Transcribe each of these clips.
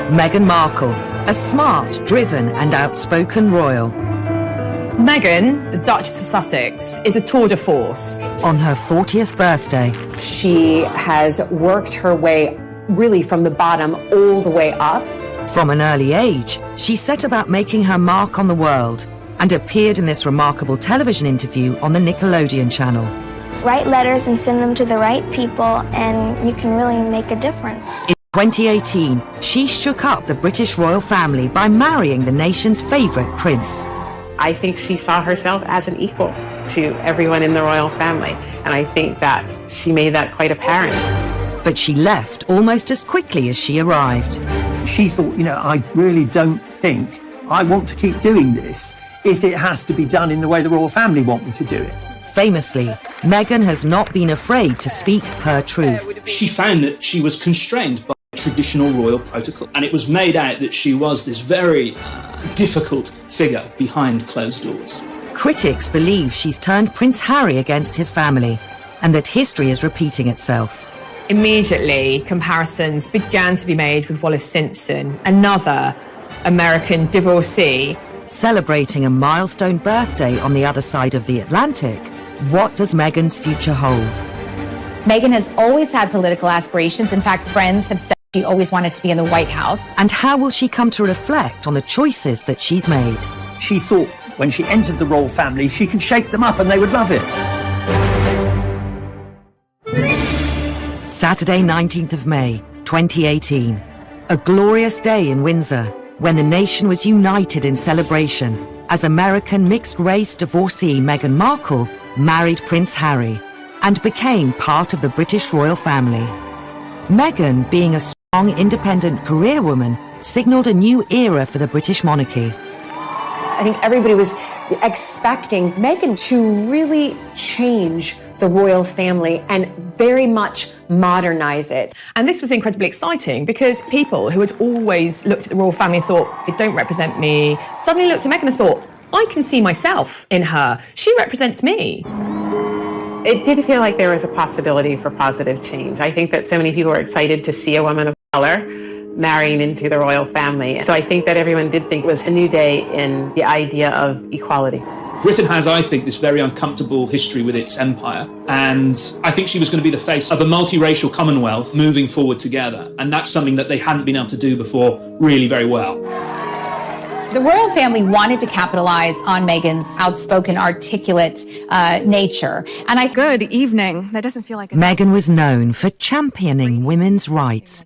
Meghan Markle, a smart, driven and outspoken royal. Meghan, the Duchess of Sussex, is a tour de force. On her 40th birthday, she has worked her way really from the bottom all the way up. From an early age, she set about making her mark on the world and appeared in this remarkable television interview on the Nickelodeon channel. Write letters and send them to the right people, and you can really make a difference. In 2018, she shook up the British royal family by marrying the nation's favourite prince. I think she saw herself as an equal to everyone in the royal family, and I think that she made that quite apparent. But she left almost as quickly as she arrived. She thought, I really don't think I want to keep doing this if it has to be done in the way the royal family want me to do it. Famously, Meghan has not been afraid to speak her truth. She found that she was constrained by traditional royal protocol, and it was made out that she was this very difficult figure behind closed doors. Critics believe she's turned Prince Harry against his family, and that history is repeating itself. Immediately, comparisons began to be made with Wallis Simpson, another American divorcee. Celebrating a milestone birthday on the other side of the Atlantic, what does Meghan's future hold? Meghan has always had political aspirations. In fact, friends have said she always wanted to be in the White House. And how will she come to reflect on the choices that she's made? She thought when she entered the royal family, she could shake them up and they would love it. Saturday, 19th of May, 2018. A glorious day in Windsor, when the nation was united in celebration as American mixed-race divorcee Meghan Markle married Prince Harry and became part of the British royal family. Meghan, being a strong, independent career woman, signalled a new era for the British monarchy. I think everybody was expecting Meghan to really change the royal family and very much modernize it. And this was incredibly exciting because people who had always looked at the royal family and thought, they don't represent me, suddenly looked at Meghan and thought, I can see myself in her. She represents me. It did feel like there was a possibility for positive change. I think that so many people were excited to see a woman of color marrying into the royal family. So I think that everyone did think it was a new day in the idea of equality. Britain has, I think, this very uncomfortable history with its empire, and I think she was going to be the face of a multiracial Commonwealth moving forward together, and that's something that they hadn't been able to do before really very well. The royal family wanted to capitalize on Meghan's outspoken, articulate nature. And Good evening. That doesn't feel like Meghan was known for championing women's rights.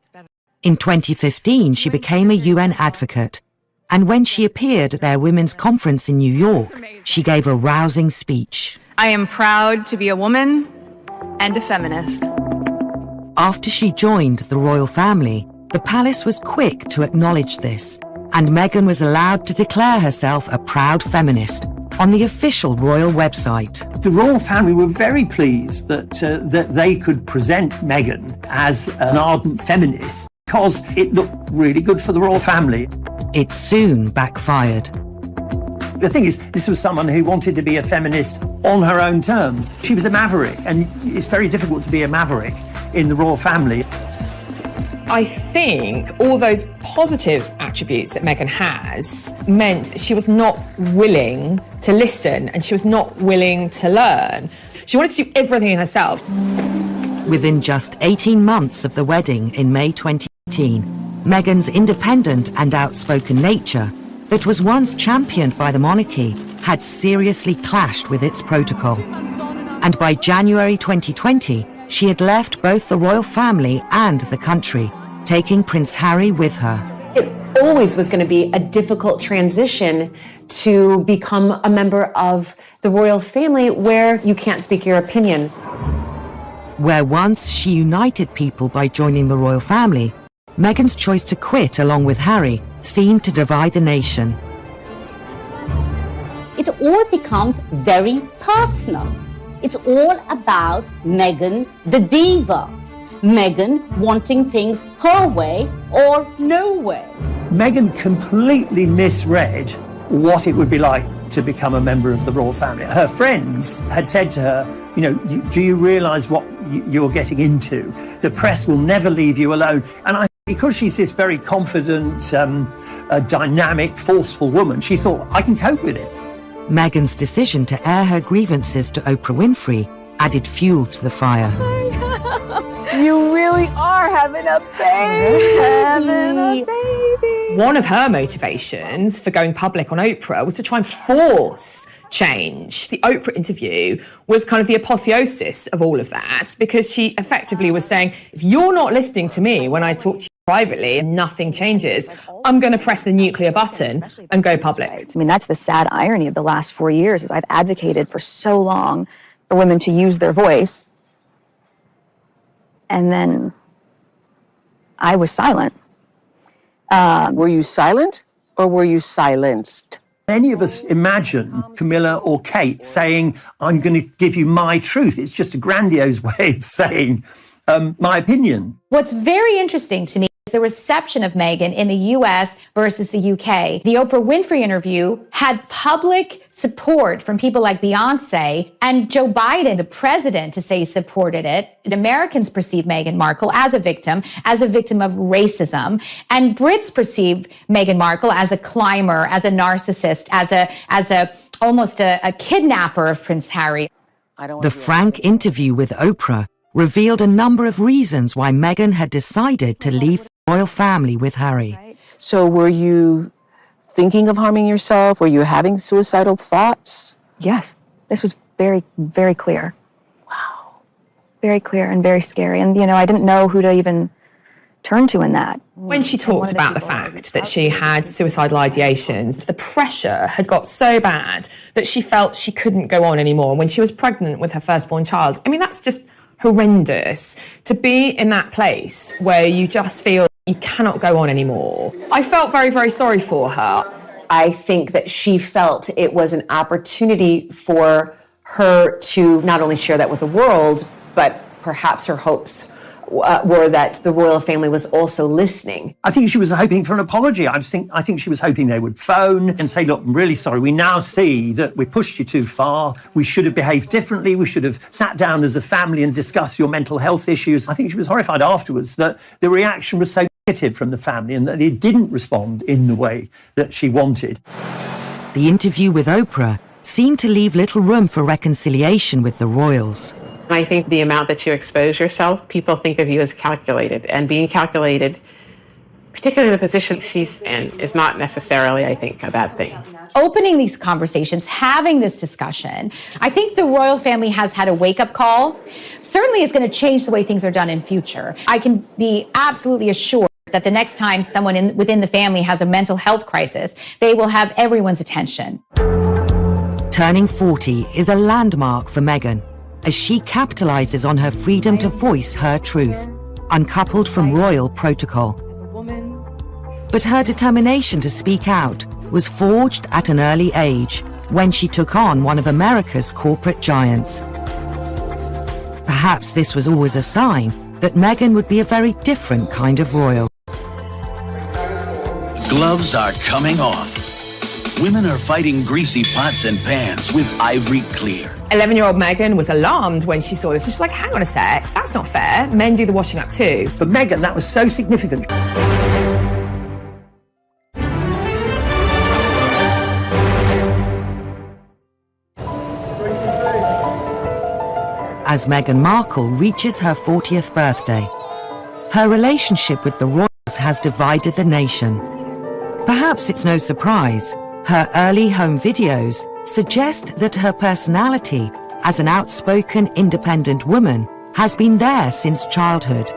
In 2015, she became a UN advocate. And when she appeared at their women's conference in New York, she gave a rousing speech. I am proud to be a woman and a feminist. After she joined the royal family, the palace was quick to acknowledge this, and Meghan was allowed to declare herself a proud feminist on the official royal website. The royal family were very pleased that they could present Meghan as an ardent feminist because it looked really good for the royal family. It soon backfired. The thing is, this was someone who wanted to be a feminist on her own terms. She was a maverick, and it's very difficult to be a maverick in the royal family. I think all those positive attributes that Meghan has meant she was not willing to listen and she was not willing to learn. She wanted to do everything herself. Within just 18 months of the wedding in May 2018, Meghan's independent and outspoken nature, that was once championed by the monarchy, had seriously clashed with its protocol. And by January 2020, she had left both the royal family and the country, taking Prince Harry with her. It always was going to be a difficult transition to become a member of the royal family where you can't speak your opinion. Where once she united people by joining the royal family, Meghan's choice to quit along with Harry seemed to divide the nation. It all becomes very personal. It's all about Meghan the diva. Meghan wanting things her way or no way. Meghan completely misread what it would be like to become a member of the royal family. Her friends had said to her, do you realise what you're getting into? The press will never leave you alone. And I think Because she's this very confident, dynamic, forceful woman, she thought, I can cope with it. Meghan's decision to air her grievances to Oprah Winfrey added fuel to the fire. You really are having a baby. One of her motivations for going public on Oprah was to try and force change. The Oprah interview was kind of the apotheosis of all of that, because she effectively was saying, if you're not listening to me when I talk to you privately and nothing changes, I'm going to press the nuclear button and go public. I mean, that's the sad irony of the last 4 years, is I've advocated for so long for women to use their voice, and then I was silent. Were you silent or were you silenced? Any of us imagine Camilla or Kate saying, I'm going to give you my truth. It's just a grandiose way of saying my opinion. What's very interesting to me is the reception of Meghan in the US versus the UK. The Oprah Winfrey interview had public support from people like Beyonce, and Joe Biden, the president, to say he supported it. Americans perceive Meghan Markle as a victim of racism, and Brits perceive Meghan Markle as a climber, as a narcissist, as almost a kidnapper of Prince Harry. The frank interview with Oprah revealed a number of reasons why Meghan had decided to leave the royal family with Harry. So were you thinking of harming yourself? Were you having suicidal thoughts? Yes, this was very, very clear. Wow. Very clear and very scary. And, I didn't know who to even turn to in that. When she talked about the fact that she had suicidal ideations, the pressure had got so bad that she felt she couldn't go on anymore. When she was pregnant with her firstborn child, I mean, that's just horrendous, to be in that place where you just feel you cannot go on anymore. I felt very, very sorry for her. I think that she felt it was an opportunity for her to not only share that with the world, but perhaps her hopes were that the royal family was also listening. I think she was hoping for an apology. I think she was hoping they would phone and say, look, I'm really sorry. We now see that we pushed you too far. We should have behaved differently. We should have sat down as a family and discussed your mental health issues. I think she was horrified afterwards that the reaction was so negative from the family and that they didn't respond in the way that she wanted. The interview with Oprah seemed to leave little room for reconciliation with the royals. I think the amount that you expose yourself, people think of you as calculated. And being calculated, particularly in the position she's in, is not necessarily, I think, a bad thing. Opening these conversations, having this discussion, I think the royal family has had a wake-up call. Certainly it's going to change the way things are done in future. I can be absolutely assured that the next time someone within the family has a mental health crisis, they will have everyone's attention. Turning 40 is a landmark for Meghan, as she capitalizes on her freedom to voice her truth, uncoupled from royal protocol. But her determination to speak out was forged at an early age, when she took on one of America's corporate giants. Perhaps this was always a sign that Meghan would be a very different kind of royal. Gloves are coming off. Women are fighting greasy pots and pans with Ivory Clear. 11-year-old Meghan was alarmed when she saw this. She was like, hang on a sec, that's not fair. Men do the washing up too. For Meghan, that was so significant. As Meghan Markle reaches her 40th birthday, her relationship with the royals has divided the nation. Perhaps it's no surprise her early home videos suggest that her personality as an outspoken, independent woman has been there since childhood.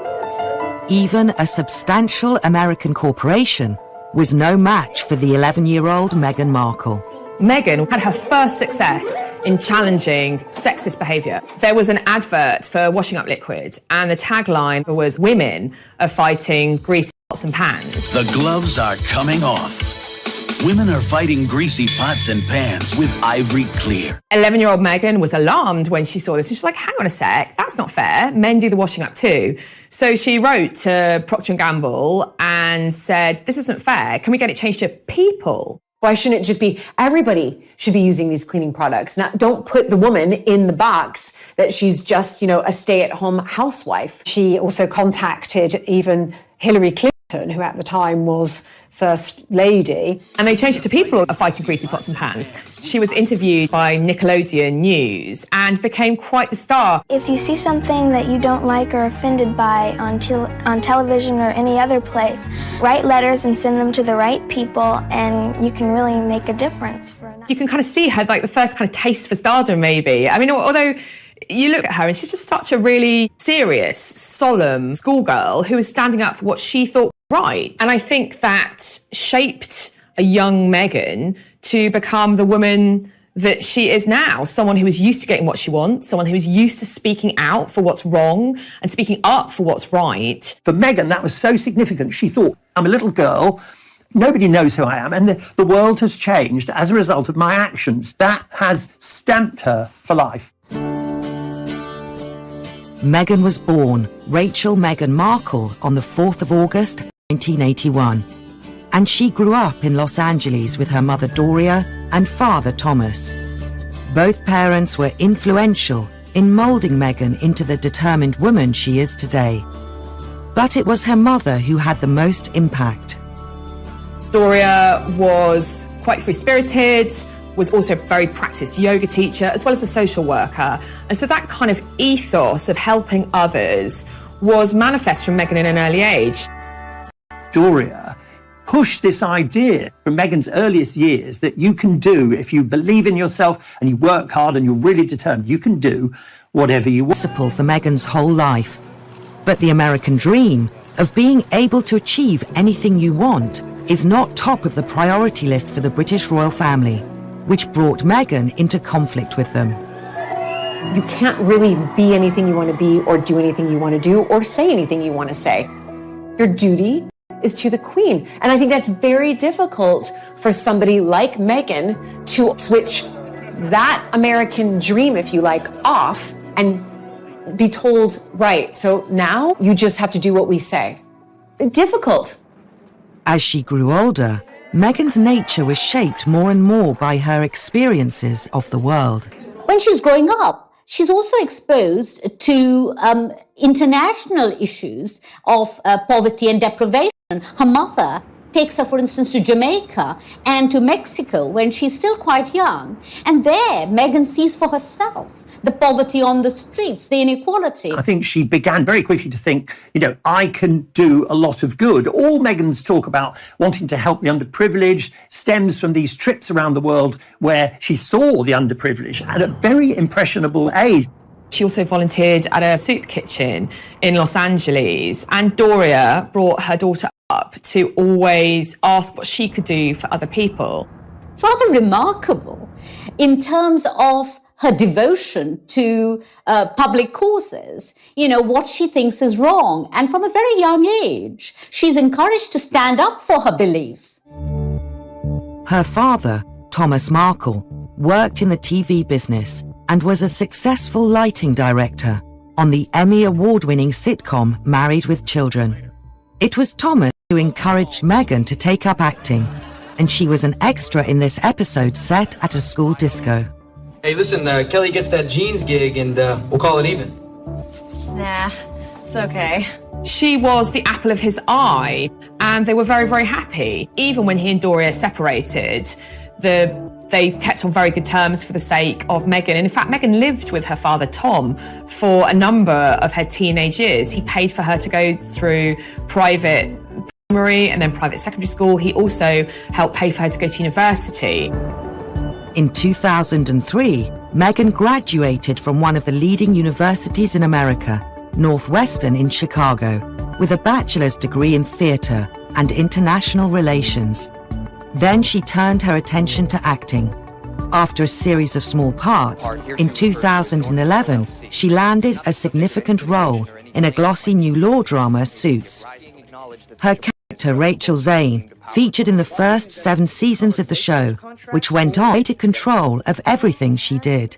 Even a substantial American corporation was no match for the 11-year-old Meghan Markle. Meghan had her first success in challenging sexist behaviour. There was an advert for washing up liquid, and the tagline was, "Women are fighting greasy pots and pans." The gloves are coming off. Women are fighting greasy pots and pans with Ivory Clear. 11-year-old Meghan was alarmed when she saw this. She was like, hang on a sec, that's not fair. Men do the washing up too. So she wrote to Procter & Gamble and said, this isn't fair. Can we get it changed to people? Why shouldn't it just be everybody should be using these cleaning products? Don't put the woman in the box that she's just, a stay-at-home housewife. She also contacted even Hillary Clinton who at the time was First Lady. And they changed it to People Are Fighting Greasy Pots and Pans. She was interviewed by Nickelodeon News and became quite the star. If you see something that you don't like or offended by on television or any other place, write letters and send them to the right people, and you can really make a difference. You can kind of see her, like, the first kind of taste for stardom, maybe. I mean, although you look at her and she's just such a really serious, solemn schoolgirl who was standing up for what she thought was right. And I think that shaped a young Meghan to become the woman that she is now, someone who is used to getting what she wants, someone who is used to speaking out for what's wrong and speaking up for what's right. For Meghan, that was so significant. She thought, I'm a little girl, nobody knows who I am, and the world has changed as a result of my actions. That has stamped her for life. Meghan was born Rachel Meghan Markle on the 4th of August, 1981. And she grew up in Los Angeles with her mother Doria and father Thomas. Both parents were influential in moulding Meghan into the determined woman she is today. But it was her mother who had the most impact. Doria was quite free-spirited, was also a very practiced yoga teacher, as well as a social worker. And so that kind of ethos of helping others was manifest from Meghan in an early age. Doria pushed this idea from Meghan's earliest years that you can do, if you believe in yourself and you work hard and you're really determined, you can do whatever you want. Principle for Meghan's whole life. But the American dream of being able to achieve anything you want is not top of the priority list for the British royal family, which brought Meghan into conflict with them. You can't really be anything you want to be or do anything you want to do or say anything you want to say. Your duty is to the Queen. And I think that's very difficult for somebody like Meghan to switch that American dream, if you like, off and be told, right, so now you just have to do what we say. Difficult. As she grew older, Meghan's nature was shaped more and more by her experiences of the world. When she's growing up, she's also exposed to international issues of poverty and deprivation. Her mother takes her, for instance, to Jamaica and to Mexico when she's still quite young. And there, Meghan sees for herself the poverty on the streets, the inequality. I think she began very quickly to think, I can do a lot of good. All Meghan's talk about wanting to help the underprivileged stems from these trips around the world where she saw the underprivileged at a very impressionable age. She also volunteered at a soup kitchen in Los Angeles, and Doria brought her daughter up to always ask what she could do for other people. Rather remarkable in terms of her devotion to public causes, what she thinks is wrong. And from a very young age, she's encouraged to stand up for her beliefs. Her father, Thomas Markle, worked in the TV business and was a successful lighting director on the Emmy award-winning sitcom Married with Children. It was Thomas who encouraged Meghan to take up acting, and she was an extra in this episode set at a school disco. Hey, listen, Kelly gets that jeans gig and we'll call it even. Nah, it's okay. She was the apple of his eye, and they were very, very happy. Even when he and Doria separated, they kept on very good terms for the sake of Meghan. And in fact, Meghan lived with her father, Tom, for a number of her teenage years. He paid for her to go through private primary and then private secondary school. He also helped pay for her to go to university. In 2003, Meghan graduated from one of the leading universities in America, Northwestern in Chicago, with a bachelor's degree in theatre and international relations. Then she turned her attention to acting. After a series of small parts, in 2011, she landed a significant role in a glossy new law drama, Suits. Her character, Rachel Zane, featured in the first 7 seasons of the show, which went on to take control of everything she did.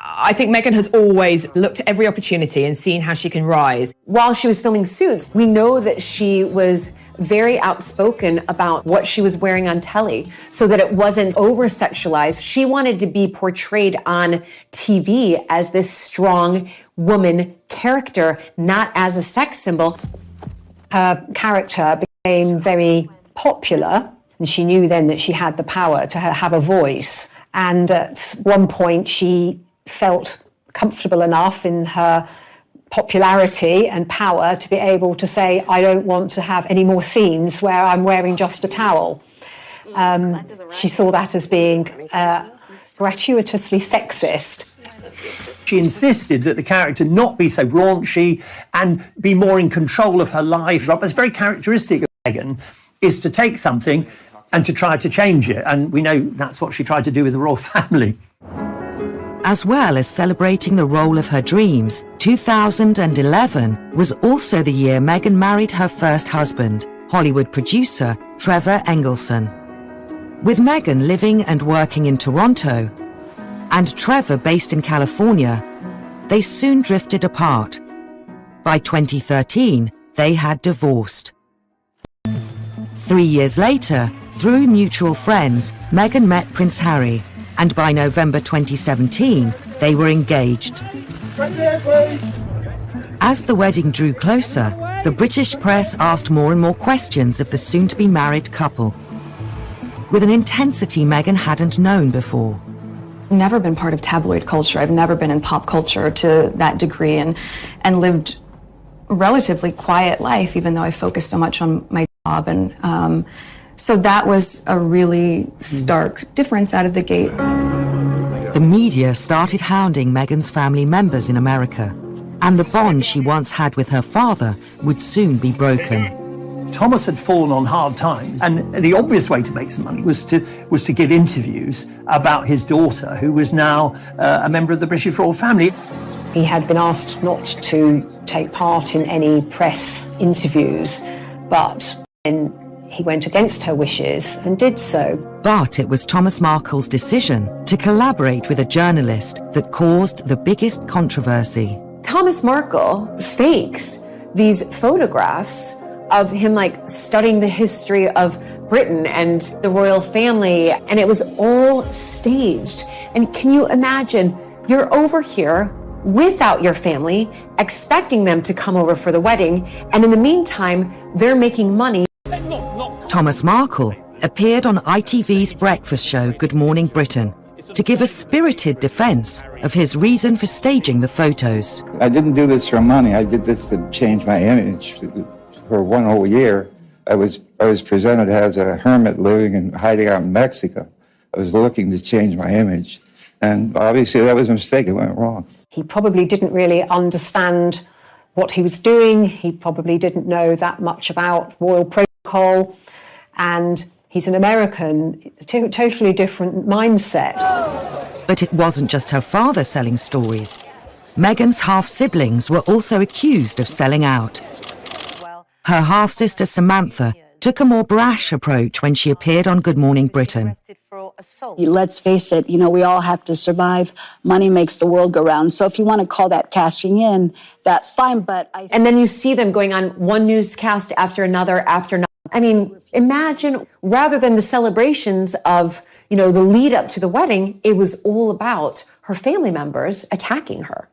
I think Meghan has always looked at every opportunity and seen how she can rise. While she was filming Suits, we know that she was very outspoken about what she was wearing on telly so that it wasn't over-sexualized. She wanted to be portrayed on TV as this strong woman character, not as a sex symbol. Her character became became very popular, and she knew then that she had the power to have a voice. And at one point, she felt comfortable enough in her popularity and power to be able to say, I don't want to have any more scenes where I'm wearing just a towel. She saw that as being gratuitously sexist. She insisted that the character not be so raunchy and be more in control of her life. What's very characteristic of Meghan is to take something and to try to change it. And we know that's what she tried to do with the royal family. As well as celebrating the role of her dreams, 2011 was also the year Meghan married her first husband, Hollywood producer Trevor Engelson. With Meghan living and working in Toronto, and Trevor based in California, they soon drifted apart. By 2013, they had divorced. 3 years later, through mutual friends, Meghan met Prince Harry, and by November 2017, they were engaged. As the wedding drew closer, the British press asked more and more questions of the soon-to-be married couple, with an intensity Meghan hadn't known before. Never been part of tabloid culture. I've never been in pop culture to that degree, and lived a relatively quiet life, even though I focused so much on my job. And so that was a really stark difference out of the gate. The media started hounding Meghan's family members in America, and the bond she once had with her father would soon be broken. Thomas had fallen on hard times, and the obvious way to make some money was to give interviews about his daughter, who was now a member of the British royal family. He had been asked not to take part in any press interviews, but then he went against her wishes and did so. But it was Thomas Markle's decision to collaborate with a journalist that caused the biggest controversy. Thomas Markle fakes these photographs of him studying the history of Britain and the royal family, and it was all staged. And can you imagine, you're over here without your family, expecting them to come over for the wedding, and in the meantime, they're making money. Thomas Markle appeared on ITV's breakfast show Good Morning Britain to give a spirited defense of his reason for staging the photos. I didn't do this for money. I did this to change my image. For one whole year, I was presented as a hermit living and hiding out in Mexico. I was looking to change my image. And obviously that was a mistake. It went wrong. He probably didn't really understand what he was doing. He probably didn't know that much about royal protocol. And he's an American, totally different mindset. But it wasn't just her father selling stories. Meghan's half-siblings were also accused of selling out. Her half-sister Samantha took a more brash approach when she appeared on Good Morning Britain. Let's face it, we all have to survive. Money makes the world go round. So if you want to call that cashing in, that's fine. And then you see them going on one newscast after another. I mean, imagine, rather than the celebrations of, the lead up to the wedding, it was all about her family members attacking her.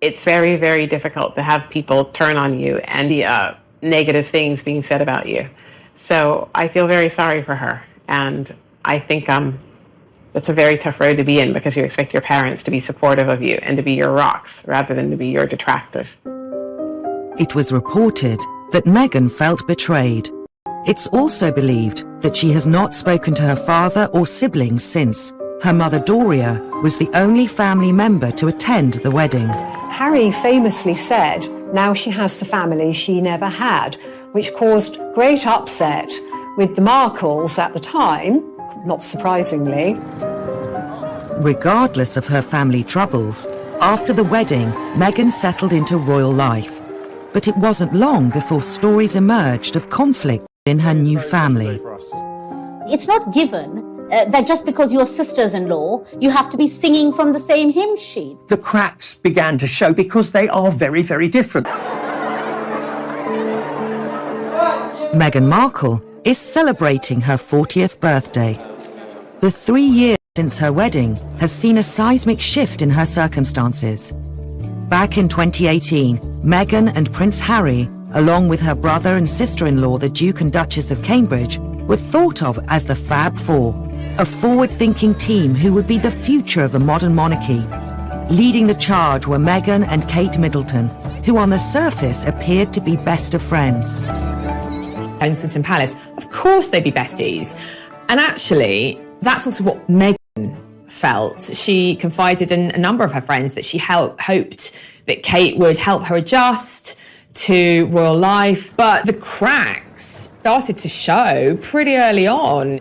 It's very, very difficult to have people turn on you and the negative things being said about you. So I feel very sorry for her. And I think that's a very tough road to be in, because you expect your parents to be supportive of you and to be your rocks rather than to be your detractors. It was reported that Meghan felt betrayed. It's also believed that she has not spoken to her father or siblings since. Her mother Doria was the only family member to attend the wedding. Harry famously said, now she has the family she never had, which caused great upset with the Markles at the time, not surprisingly. Regardless of her family troubles, after the wedding, Meghan settled into royal life. But it wasn't long before stories emerged of conflict in her new family. It's not given that just because you're sisters-in-law, you have to be singing from the same hymn sheet. The cracks began to show because they are very, very different. Meghan Markle is celebrating her 40th birthday. The 3 years since her wedding have seen a seismic shift in her circumstances. Back in 2018, Meghan and Prince Harry along with her brother and sister-in-law, the Duke and Duchess of Cambridge, were thought of as the Fab Four, a forward-thinking team who would be the future of the modern monarchy. Leading the charge were Meghan and Kate Middleton, who on the surface appeared to be best of friends. Kensington Palace, of course they'd be besties. And actually, that's also what Meghan felt. She confided in a number of her friends that she hoped that Kate would help her adjust to royal life. But the cracks started to show pretty early on.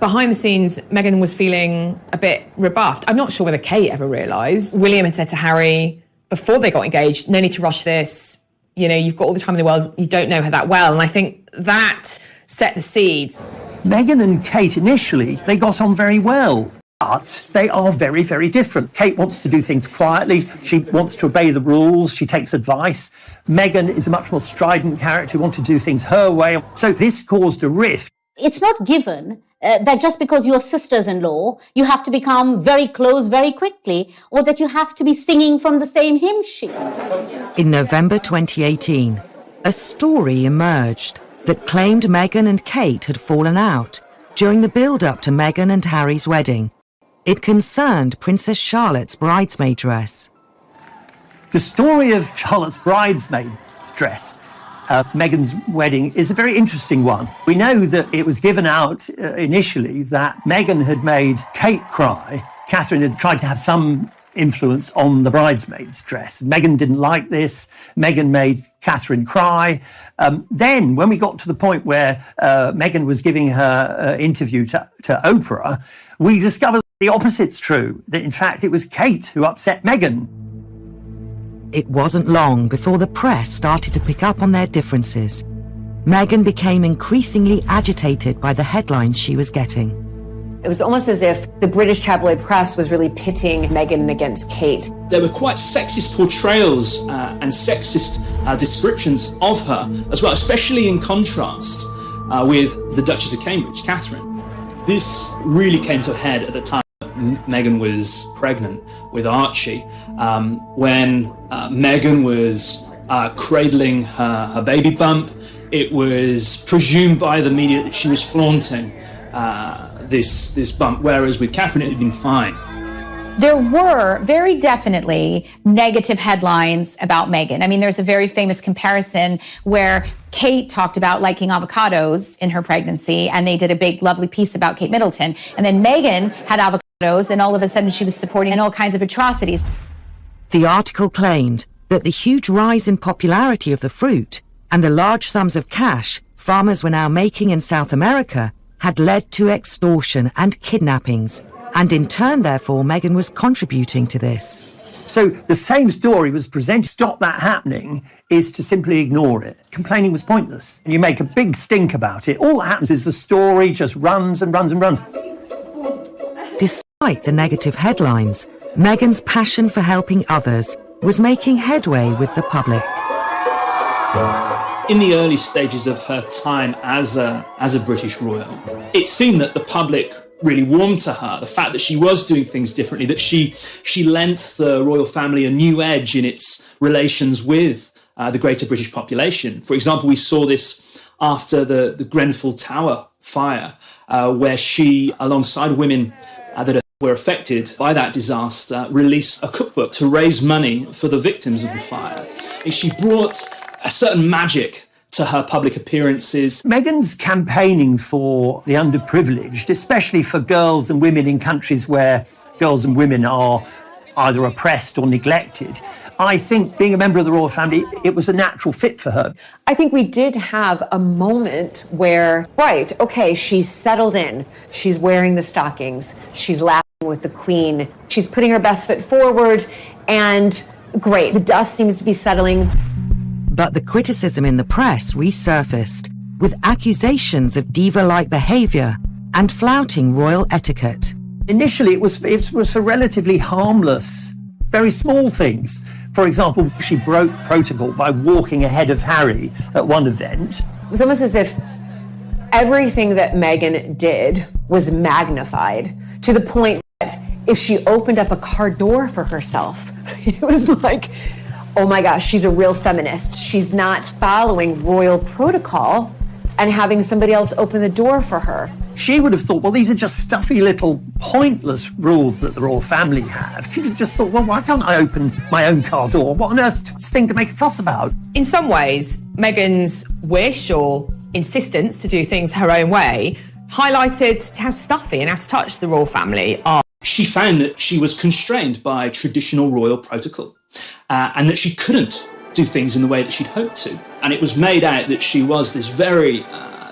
Behind the scenes, Meghan was feeling a bit rebuffed. I'm not sure whether Kate ever realised. William had said to Harry before they got engaged, no need to rush this. You know, you've got all the time in the world. You don't know her that well. And I think that set the seeds. Meghan and Kate initially, they got on very well. But they are very, very different. Kate wants to do things quietly. She wants to obey the rules. She takes advice. Meghan is a much more strident character who wants to do things her way. So this caused a rift. It's not given that just because you're sisters-in-law, you have to become very close very quickly, or that you have to be singing from the same hymn sheet. In November 2018, a story emerged that claimed Meghan and Kate had fallen out during the build-up to Meghan and Harry's wedding. It concerned Princess Charlotte's bridesmaid dress. The story of Charlotte's bridesmaid dress, Meghan's wedding, is a very interesting one. We know that it was given out initially that Meghan had made Kate cry. Catherine had tried to have some influence on the bridesmaid's dress. Meghan didn't like this. Meghan made Catherine cry. Then, when we got to the point where Meghan was giving her interview to Oprah, we discovered the opposite's true, that in fact it was Kate who upset Meghan. It wasn't long before the press started to pick up on their differences. Meghan became increasingly agitated by the headlines she was getting. It was almost as if the British tabloid press was really pitting Meghan against Kate. There were quite sexist portrayals and sexist descriptions of her as well, especially in contrast with the Duchess of Cambridge, Catherine. This really came to a head at the time Meghan was pregnant with Archie, when Meghan was cradling her baby bump. It was presumed by the media that she was flaunting this bump, whereas with Catherine it had been fine. There were very definitely negative headlines about Meghan. I mean, there's a very famous comparison where Kate talked about liking avocados in her pregnancy, and they did a big, lovely piece about Kate Middleton. And then Meghan had avocados, and all of a sudden she was supporting all kinds of atrocities. The article claimed that the huge rise in popularity of the fruit and the large sums of cash farmers were now making in South America had led to extortion and kidnappings. And in turn, therefore, Meghan was contributing to this. So the same story was presented. To stop that happening is to simply ignore it. Complaining was pointless. And you make a big stink about it. All that happens is the story just runs and runs and runs. Despite the negative headlines, Meghan's passion for helping others was making headway with the public. In the early stages of her time as a British royal, it seemed that the public really warmed to her. The fact that she was doing things differently, that she lent the royal family a new edge in its relations with the greater British population. For example, we saw this after the Grenfell Tower fire, where she, alongside women that were affected by that disaster, released a cookbook to raise money for the victims of the fire. She brought a certain magic to her public appearances. Meghan's campaigning for the underprivileged, especially for girls and women in countries where girls and women are either oppressed or neglected, I think being a member of the royal family, it was a natural fit for her. I think we did have a moment where, right, okay, she's settled in. She's wearing the stockings. She's laughing with the Queen. She's putting her best foot forward, and great, the dust seems to be settling. But the criticism in the press resurfaced, with accusations of diva-like behaviour and flouting royal etiquette. Initially, it was for relatively harmless, very small things. For example, she broke protocol by walking ahead of Harry at one event. It was almost as if everything that Meghan did was magnified to the point that if she opened up a car door for herself, it was like, oh my gosh, she's a real feminist. She's not following royal protocol and having somebody else open the door for her. She would have thought, well, these are just stuffy little pointless rules that the royal family have. She'd have just thought, well, why can't I open my own car door? What on earth is this thing to make a fuss about? In some ways, Meghan's wish or insistence to do things her own way highlighted how stuffy and out of touch the royal family are. She found that she was constrained by traditional royal protocol and that she couldn't do things in the way that she'd hoped to. And it was made out that she was this very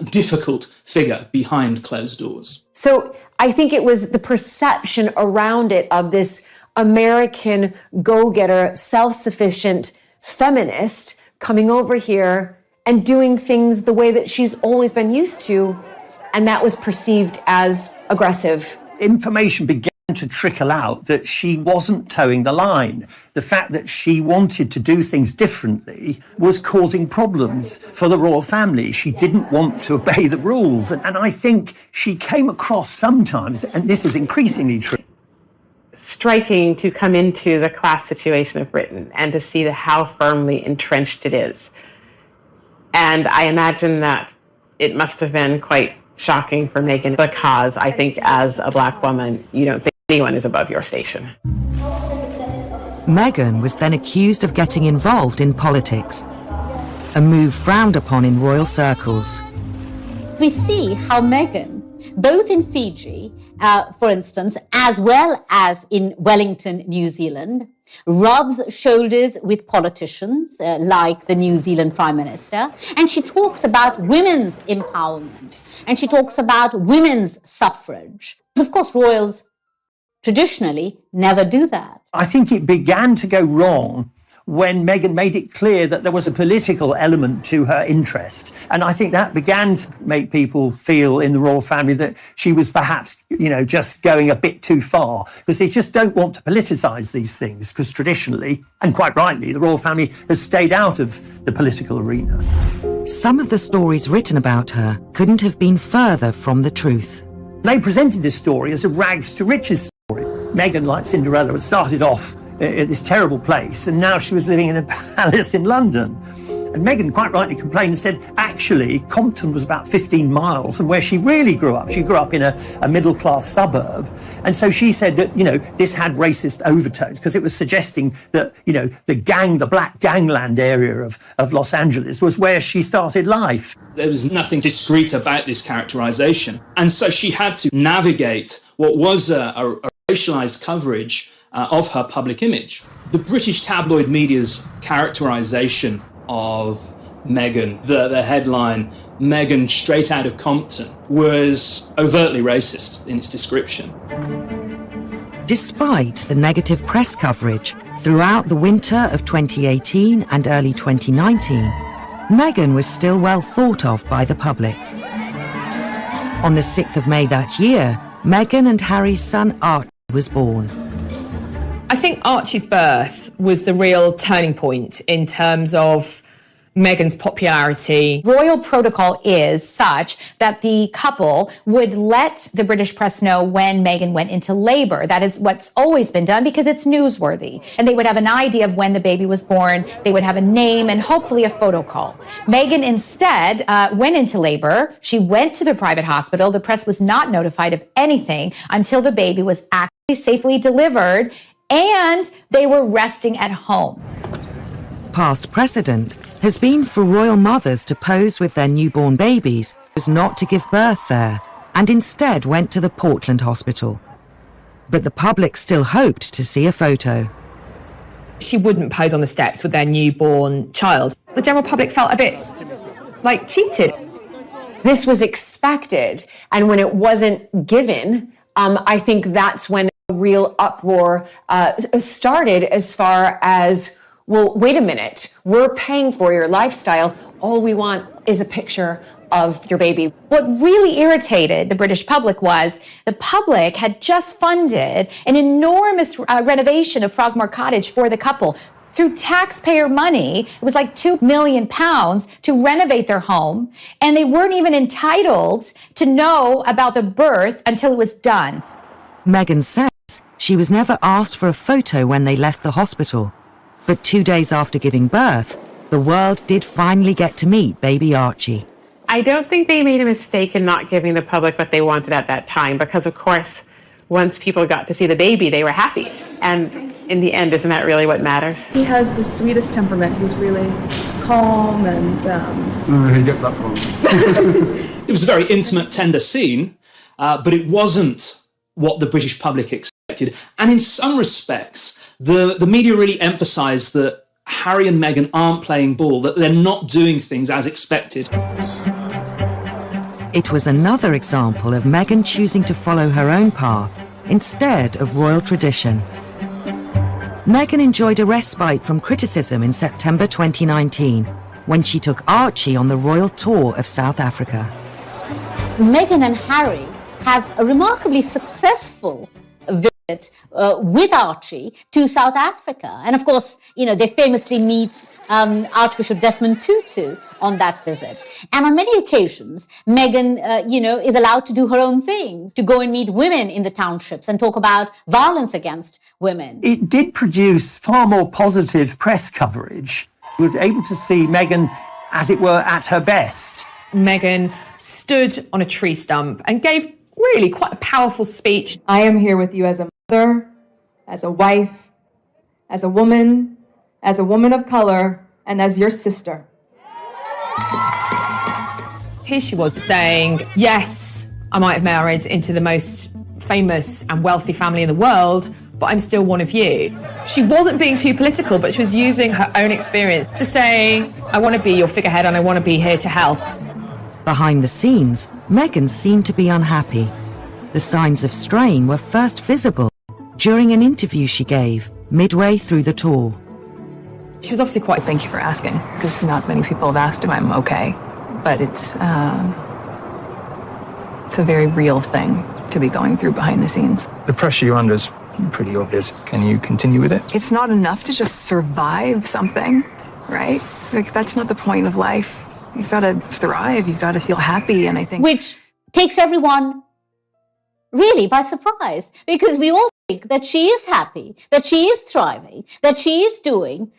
difficult figure behind closed doors. So I think it was the perception around it of this American go-getter, self-sufficient feminist coming over here and doing things the way that she's always been used to. And that was perceived as aggressive. Information began to trickle out that she wasn't towing the line. The fact that she wanted to do things differently was causing problems for the royal family. She didn't want to obey the rules. And I think she came across sometimes, and this is increasingly true, striking to come into the class situation of Britain and to see how firmly entrenched it is. And I imagine that it must have been quite shocking for Meghan because I think as a black woman, you don't think anyone is above your station. Meghan was then accused of getting involved in politics, a move frowned upon in royal circles. We see how Meghan, both in Fiji, for instance, as well as in Wellington, New Zealand, rubs shoulders with politicians like the New Zealand Prime Minister, and she talks about women's empowerment, and she talks about women's suffrage. Of course, royals traditionally never do that. I think it began to go wrong when Meghan made it clear that there was a political element to her interest. And I think that began to make people feel in the royal family that she was perhaps, just going a bit too far, because they just don't want to politicise these things, because traditionally, and quite rightly, the royal family has stayed out of the political arena. Some of the stories written about her couldn't have been further from the truth. They presented this story as a rags to riches story. Meghan, like Cinderella, had started off at this terrible place, and now she was living in a palace in London. And Meghan quite rightly complained and said, actually, Compton was about 15 miles from where she really grew up. She grew up in a middle-class suburb. And so she said that, this had racist overtones because it was suggesting that, the black gangland area of Los Angeles was where she started life. There was nothing discreet about this characterisation. And so she had to navigate what was a racialised coverage of her public image. The British tabloid media's characterisation of Meghan, the headline, Meghan straight out of Compton, was overtly racist in its description. Despite the negative press coverage, throughout the winter of 2018 and early 2019, Meghan was still well thought of by the public. On the 6th of May that year, Meghan and Harry's son Archie was born. I think Archie's birth was the real turning point in terms of Meghan's popularity. Royal protocol is such that the couple would let the British press know when Meghan went into labor. That is what's always been done because it's newsworthy. And they would have an idea of when the baby was born. They would have a name and hopefully a photo call. Meghan instead went into labor. She went to the private hospital. The press was not notified of anything until the baby was actually safely delivered and they were resting at home. Past precedent has been for royal mothers to pose with their newborn babies was not to give birth there and instead went to the Portland hospital. But the public still hoped to see a photo. She wouldn't pose on the steps with their newborn child. The general public felt a bit like cheated. This was expected, and when it wasn't given, I think that's when a real uproar started as far as, well, wait a minute, we're paying for your lifestyle. All we want is a picture of your baby. What really irritated the British public was the public had just funded an enormous renovation of Frogmore Cottage for the couple. Through taxpayer money, it was like £2 million to renovate their home, and they weren't even entitled to know about the birth until it was done. Meghan says she was never asked for a photo when they left the hospital. But 2 days after giving birth, the world did finally get to meet baby Archie. I don't think they made a mistake in not giving the public what they wanted at that time, because of course, once people got to see the baby, they were happy. And in the end, isn't that really what matters? He has the sweetest temperament. He's really calm and... He gets that from It was a very intimate, tender scene, but it wasn't what the British public expected. And in some respects, the media really emphasised that Harry and Meghan aren't playing ball, that they're not doing things as expected. It was another example of Meghan choosing to follow her own path instead of royal tradition. Meghan enjoyed a respite from criticism in September 2019 when she took Archie on the royal tour of South Africa. Meghan and Harry have a remarkably successful visit with Archie to South Africa. And of course, you know, they famously meet Archbishop Desmond Tutu on that visit. And on many occasions, Meghan, is allowed to do her own thing, to go and meet women in the townships and talk about violence against women. It did produce far more positive press coverage. We were able to see Meghan, as it were, at her best. Meghan stood on a tree stump and gave really quite a powerful speech. I am here with you as a mother, as a wife, as a woman of color, and as your sister. Here she was saying, yes, I might have married into the most famous and wealthy family in the world, but I'm still one of you. She wasn't being too political, but she was using her own experience to say, I want to be your figurehead and I want to be here to help. Behind the scenes, Meghan seemed to be unhappy. The signs of strain were first visible during an interview she gave midway through the tour. She was obviously quite... Thank you for asking, because not many people have asked if I'm okay. But it's a very real thing to be going through behind the scenes. The pressure you're under is pretty obvious. Can you continue with it? It's not enough to just survive something, right? Like, that's not the point of life. You've got to thrive. You've got to feel happy. And I think... Which takes everyone really by surprise, because we all think that she is happy, that she is thriving, that she is doing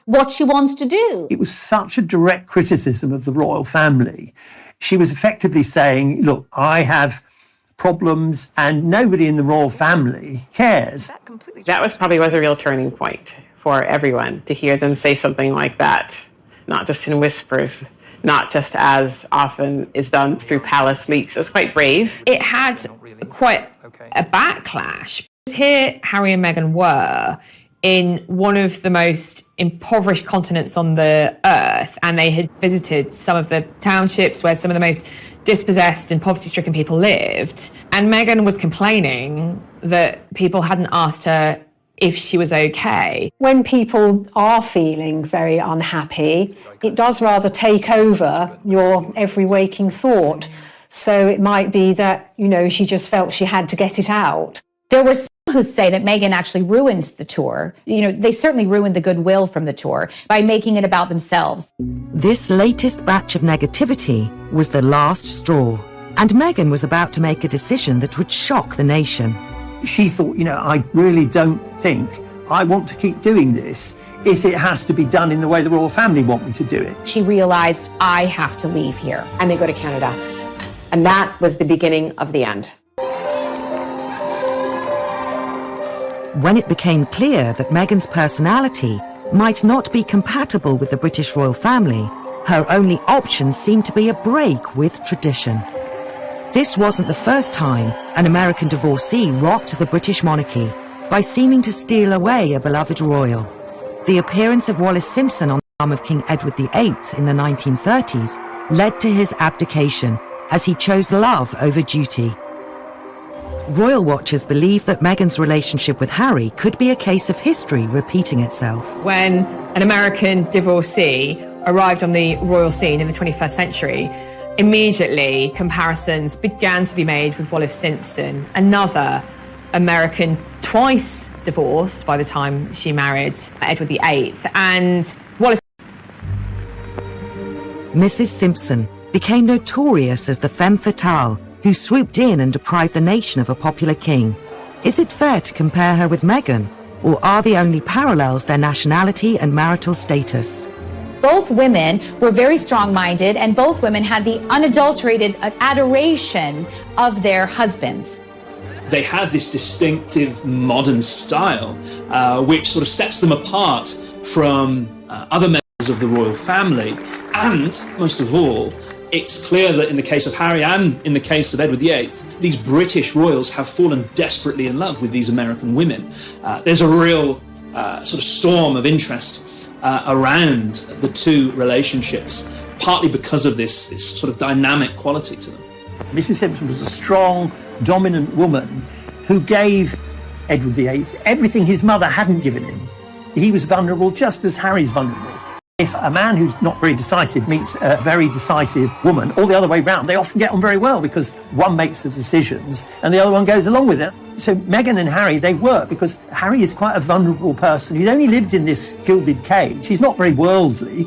what she wants to do. It was such a direct criticism of the royal family. She was effectively saying, look, I have problems and nobody in the royal family cares. That was a real turning point for everyone, to hear them say something like that, not just in whispers, not just as often is done through palace leaks. It was quite brave. It had quite a backlash. Here, Harry and Meghan were in one of the most impoverished continents on the earth, and they had visited some of the townships where some of the most dispossessed and poverty-stricken people lived. And Meghan was complaining that people hadn't asked her if she was okay. When people are feeling very unhappy, it does rather take over your every waking thought. So it might be that, she just felt she had to get it out. There were some who say that Meghan actually ruined the tour. They certainly ruined the goodwill from the tour by making it about themselves. This latest batch of negativity was the last straw, and Meghan was about to make a decision that would shock the nation. She thought, I really don't think I want to keep doing this if it has to be done in the way the royal family want me to do it. She realized, I have to leave here. And they go to Canada. And that was the beginning of the end. When it became clear that Meghan's personality might not be compatible with the British royal family, her only option seemed to be a break with tradition. This wasn't the first time an American divorcee rocked the British monarchy by seeming to steal away a beloved royal. The appearance of Wallis Simpson on the arm of King Edward VIII in the 1930s led to his abdication as he chose love over duty. Royal watchers believe that Meghan's relationship with Harry could be a case of history repeating itself. When an American divorcee arrived on the royal scene in the 21st century, immediately comparisons began to be made with Wallis Simpson, another American twice divorced by the time she married Edward VIII. And Wallis... Mrs. Simpson became notorious as the femme fatale who swooped in and deprived the nation of a popular king. Is it fair to compare her with Meghan? or are the only parallels their nationality and marital status? Both women were very strong-minded, and both women had the unadulterated adoration of their husbands. They had this distinctive modern style, which sort of sets them apart from other members of the royal family. And, most of all, it's clear that in the case of Harry and in the case of Edward VIII, these British royals have fallen desperately in love with these American women. There's a real sort of storm of interest around the two relationships, partly because of this sort of dynamic quality to them. Mrs. Simpson was a strong, dominant woman who gave Edward VIII everything his mother hadn't given him. He was vulnerable just as Harry's vulnerable. If a man who's not very decisive meets a very decisive woman, or the other way round, they often get on very well because one makes the decisions and the other one goes along with it. So Meghan and Harry, they work because Harry is quite a vulnerable person. He's only lived in this gilded cage. He's not very worldly.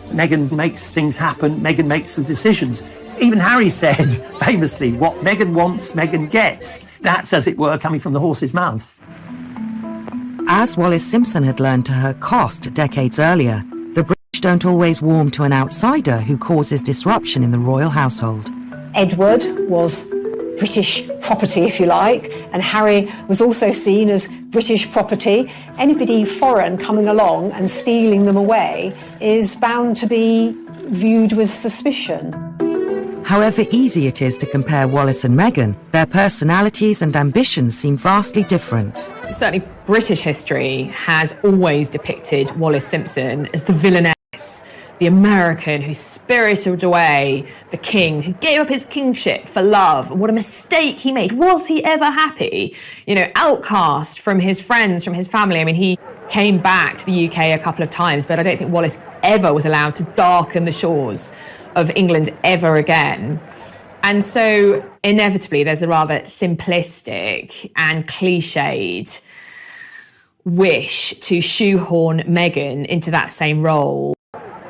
Meghan makes things happen. Meghan makes the decisions. Even Harry said, famously, what Meghan wants, Meghan gets. That's, as it were, coming from the horse's mouth. As Wallis Simpson had learned to her cost decades earlier, the British don't always warm to an outsider who causes disruption in the royal household. Edward was British property, if you like, and Harry was also seen as British property. Anybody foreign coming along and stealing them away is bound to be viewed with suspicion. However easy it is to compare Wallis and Meghan, their personalities and ambitions seem vastly different. Certainly British history has always depicted Wallis Simpson as the villainess, the American who spirited away the king, who gave up his kingship for love. What a mistake he made. Was he ever happy? You know, outcast from his friends, from his family. I mean, he came back to the UK a couple of times, but I don't think Wallis ever was allowed to darken the shores of England ever again. And so inevitably there's a rather simplistic and cliched wish to shoehorn Meghan into that same role.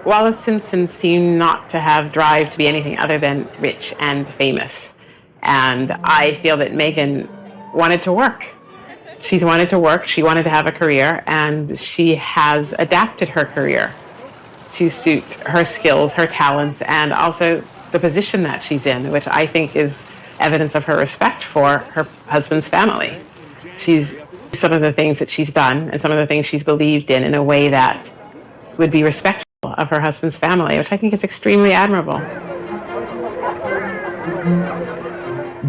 Wallis Simpson seemed not to have drive to be anything other than rich and famous. And I feel that Meghan wanted to work. She's wanted to work, she wanted to have a career, and she has adapted her career to suit her skills, her talents, and also the position that she's in, which I think is evidence of her respect for her husband's family. She's some of the things that she's done and some of the things she's believed in a way that would be respectful of her husband's family, which I think is extremely admirable.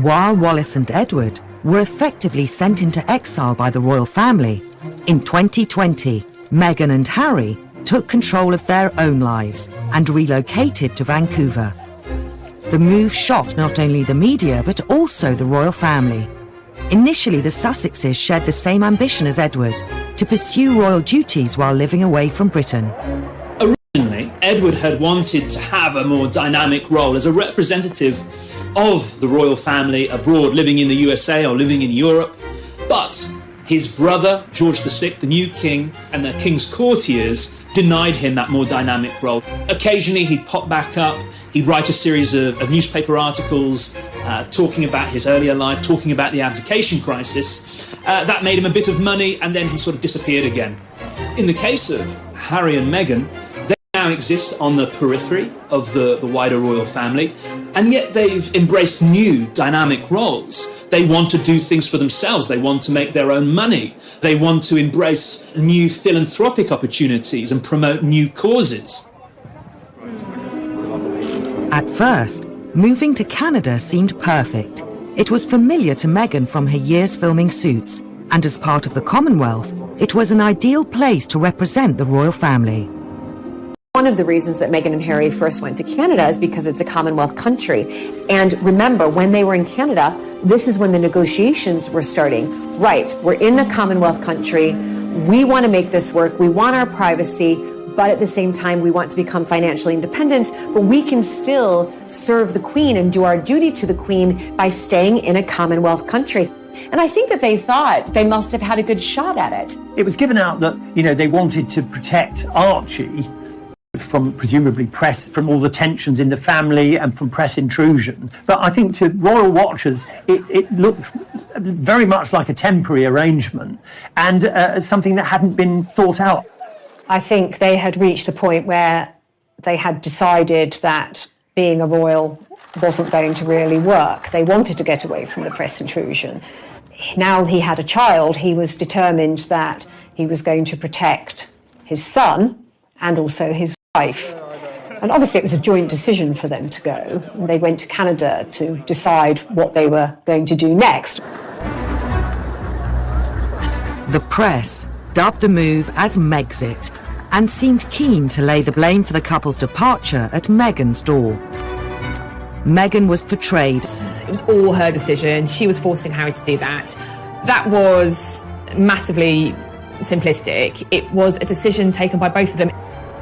While Wallis and Edward were effectively sent into exile by the royal family, in 2020, Meghan and Harry took control of their own lives and relocated to Vancouver. The move shocked not only the media but also the royal family. Initially, the Sussexes shared the same ambition as Edward, to pursue royal duties while living away from Britain. Originally, Edward had wanted to have a more dynamic role as a representative of the royal family abroad, living in the USA or living in Europe, but his brother, George VI, the new king, and the king's courtiers denied him that more dynamic role. Occasionally he'd pop back up, he'd write a series of newspaper articles talking about his earlier life, talking about the abdication crisis. That made him a bit of money, and then he sort of disappeared again. In the case of Harry and Meghan, they now exist on the periphery of the wider royal family, and yet they've embraced new dynamic roles. They want to do things for themselves. They want to make their own money. They want to embrace new philanthropic opportunities and promote new causes. At first, moving to Canada seemed perfect. It was familiar to Meghan from her years filming Suits, and as part of the Commonwealth, it was an ideal place to represent the royal family. One of the reasons that Meghan and Harry first went to Canada is because it's a Commonwealth country. And remember, when they were in Canada, this is when the negotiations were starting. Right, we're in a Commonwealth country. We want to make this work. We want our privacy, but at the same time, we want to become financially independent. But we can still serve the Queen and do our duty to the Queen by staying in a Commonwealth country. And I think that they thought they must have had a good shot at it. It was given out that, they wanted to protect Archie. from presumably press, from all the tensions in the family and from press intrusion. But I think to royal watchers, it looked very much like a temporary arrangement and something that hadn't been thought out. I think they had reached a point where they had decided that being a royal wasn't going to really work. They wanted to get away from the press intrusion. Now he had a child, he was determined that he was going to protect his son and also his wife. And obviously it was a joint decision for them to go. They went to Canada to decide what they were going to do next. The press dubbed the move as Megxit and seemed keen to lay the blame for the couple's departure at Meghan's door. Meghan was portrayed. It was all her decision. She was forcing Harry to do that. That was massively simplistic. It was a decision taken by both of them.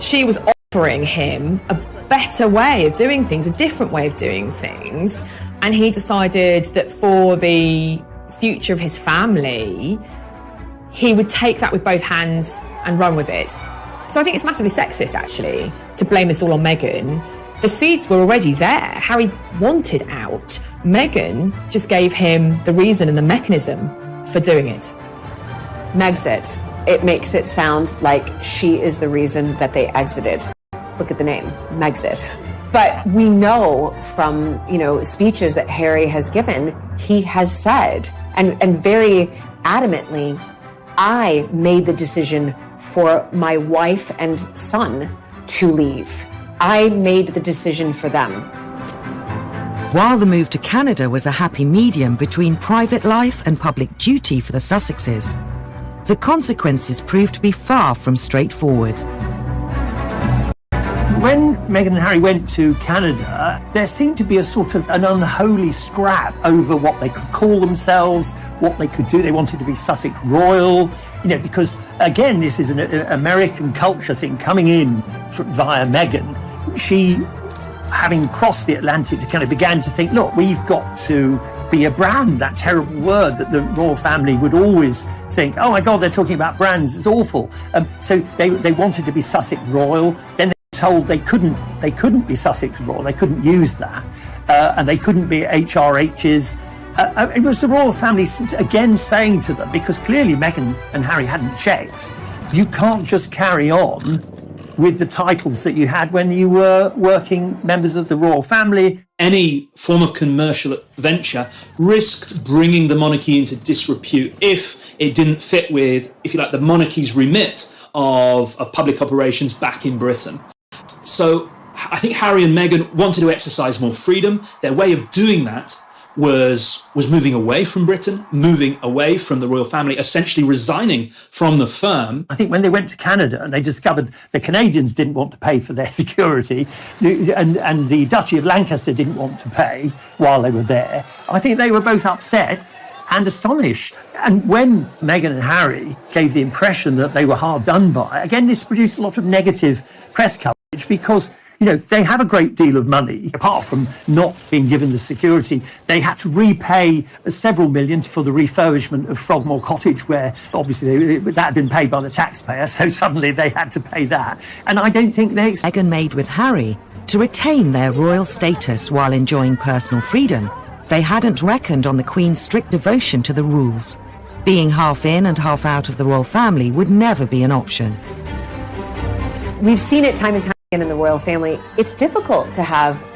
She was offering him a better way of doing things, a different way of doing things. And he decided that for the future of his family, he would take that with both hands and run with it. So I think it's massively sexist, actually, to blame this all on Meghan. The seeds were already there. Harry wanted out. Meghan just gave him the reason and the mechanism for doing it. Megxit. It makes it sound like she is the reason that they exited. Look at the name, Megxit. But we know from, speeches that Harry has given, he has said, and very adamantly, I made the decision for my wife and son to leave. I made the decision for them. While the move to Canada was a happy medium between private life and public duty for the Sussexes, the consequences proved to be far from straightforward. When Meghan and Harry went to Canada, there seemed to be a sort of an unholy scrap over what they could call themselves, what they could do. They wanted to be Sussex Royal, because, again, this is an American culture thing coming in via Meghan. She, having crossed the Atlantic, kind of began to think, look, we've got to be a brand, that terrible word that the royal family would always think, oh my God, they're talking about brands, it's awful. So they wanted to be Sussex Royal. Then told they couldn't be Sussex Royal, they couldn't use that, and they couldn't be HRHs. It was the royal family again saying to them, because clearly Meghan and Harry hadn't checked, you can't just carry on with the titles that you had when you were working members of the royal family. Any form of commercial venture risked bringing the monarchy into disrepute if it didn't fit with, if you like, the monarchy's remit of public operations back in Britain. So I think Harry and Meghan wanted to exercise more freedom. Their way of doing that was moving away from Britain, moving away from the royal family, essentially resigning from the firm. I think when they went to Canada and they discovered the Canadians didn't want to pay for their security and the Duchy of Lancaster didn't want to pay while they were there, I think they were both upset and astonished. And when Meghan and Harry gave the impression that they were hard done by, again, this produced a lot of negative press coverage because, they have a great deal of money. Apart from not being given the security, they had to repay several million for the refurbishment of Frogmore Cottage, where obviously that had been paid by the taxpayer, so suddenly they had to pay that. And I don't think Meghan made with Harry to retain their royal status while enjoying personal freedom. They hadn't reckoned on the Queen's strict devotion to the rules. Being half in and half out of the royal family would never be an option. We've seen it time and time again in the royal family. It's difficult to have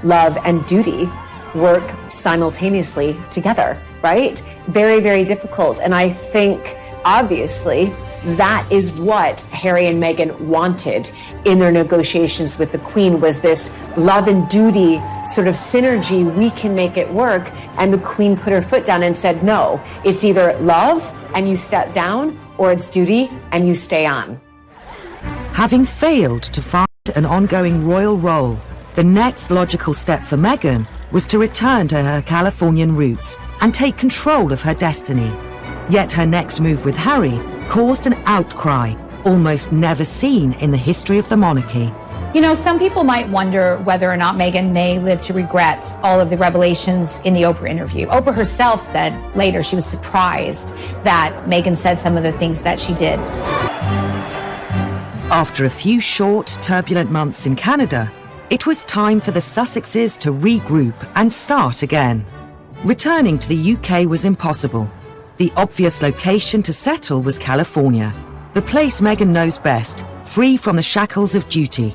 love and duty work simultaneously together, right? Very, very difficult. And I think, obviously, that is what Harry and Meghan wanted in their negotiations with the Queen, was this love and duty sort of synergy. We can make it work. And the Queen put her foot down and said, no, it's either love and you step down, or it's duty and you stay on. Having failed to find an ongoing royal role, the next logical step for Meghan was to return to her Californian roots and take control of her destiny. Yet her next move with Harry caused an outcry almost never seen in the history of the monarchy. Some people might wonder whether or not Meghan may live to regret all of the revelations in the Oprah interview. Oprah herself said later she was surprised that Meghan said some of the things that she did. After a few short, turbulent months in Canada, it was time for the Sussexes to regroup and start again. Returning to the UK was impossible. The obvious location to settle was California, the place Meghan knows best, free from the shackles of duty.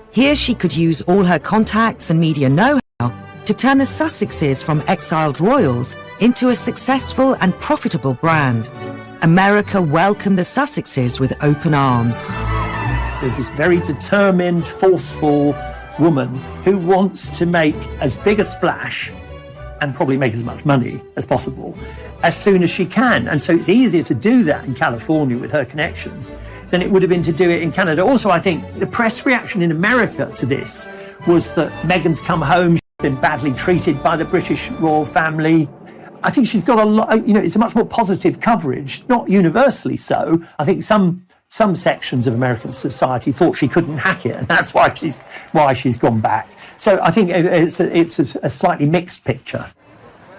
Here she could use all her contacts and media know-how to turn the Sussexes from exiled royals into a successful and profitable brand. America welcomed the Sussexes with open arms. There's this very determined, forceful woman who wants to make as big a splash and probably make as much money as possible as soon as she can. And so it's easier to do that in California with her connections than it would have been to do it in Canada. Also, I think the press reaction in America to this was that Meghan's come home, she's been badly treated by the British royal family. I think she's got a lot, it's a much more positive coverage, not universally so. I think some sections of American society thought she couldn't hack it, and that's why she's gone back. So I think it's a slightly mixed picture.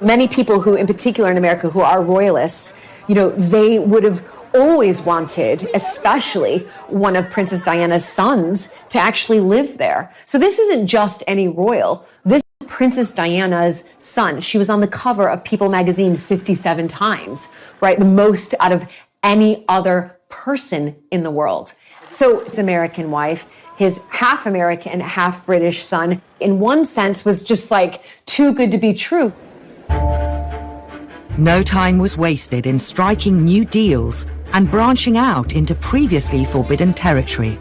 Many people who, in particular in America, who are royalists, they would have always wanted, especially one of Princess Diana's sons, to actually live there. So this isn't just any royal. This is Princess Diana's son. She was on the cover of People magazine 57 times, right? The most out of any other person in the world. So his American wife, his half American, half British son, in one sense was just like too good to be true. No time was wasted in striking new deals and branching out into previously forbidden territory.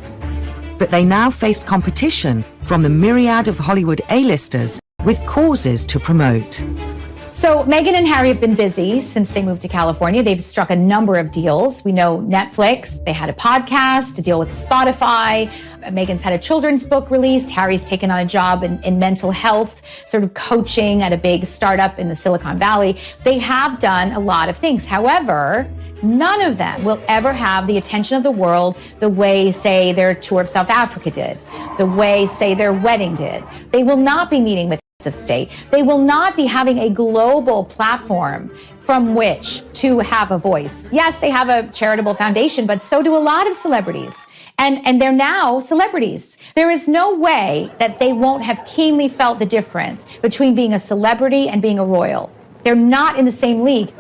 But they now faced competition from the myriad of Hollywood A-listers with causes to promote. So Meghan and Harry have been busy since they moved to California. They've struck a number of deals. We know Netflix, they had a podcast, a deal with Spotify. Meghan's had a children's book released. Harry's taken on a job in mental health, sort of coaching at a big startup in the Silicon Valley. They have done a lot of things. However, none of them will ever have the attention of the world the way, say, their tour of South Africa did, the way, say, their wedding did. They will not be meeting with of state. They will not be having a global platform from which to have a voice. Yes, they have a charitable foundation, but so do a lot of celebrities. And they're now celebrities. There is no way that they won't have keenly felt the difference between being a celebrity and being a royal. They're not in the same league.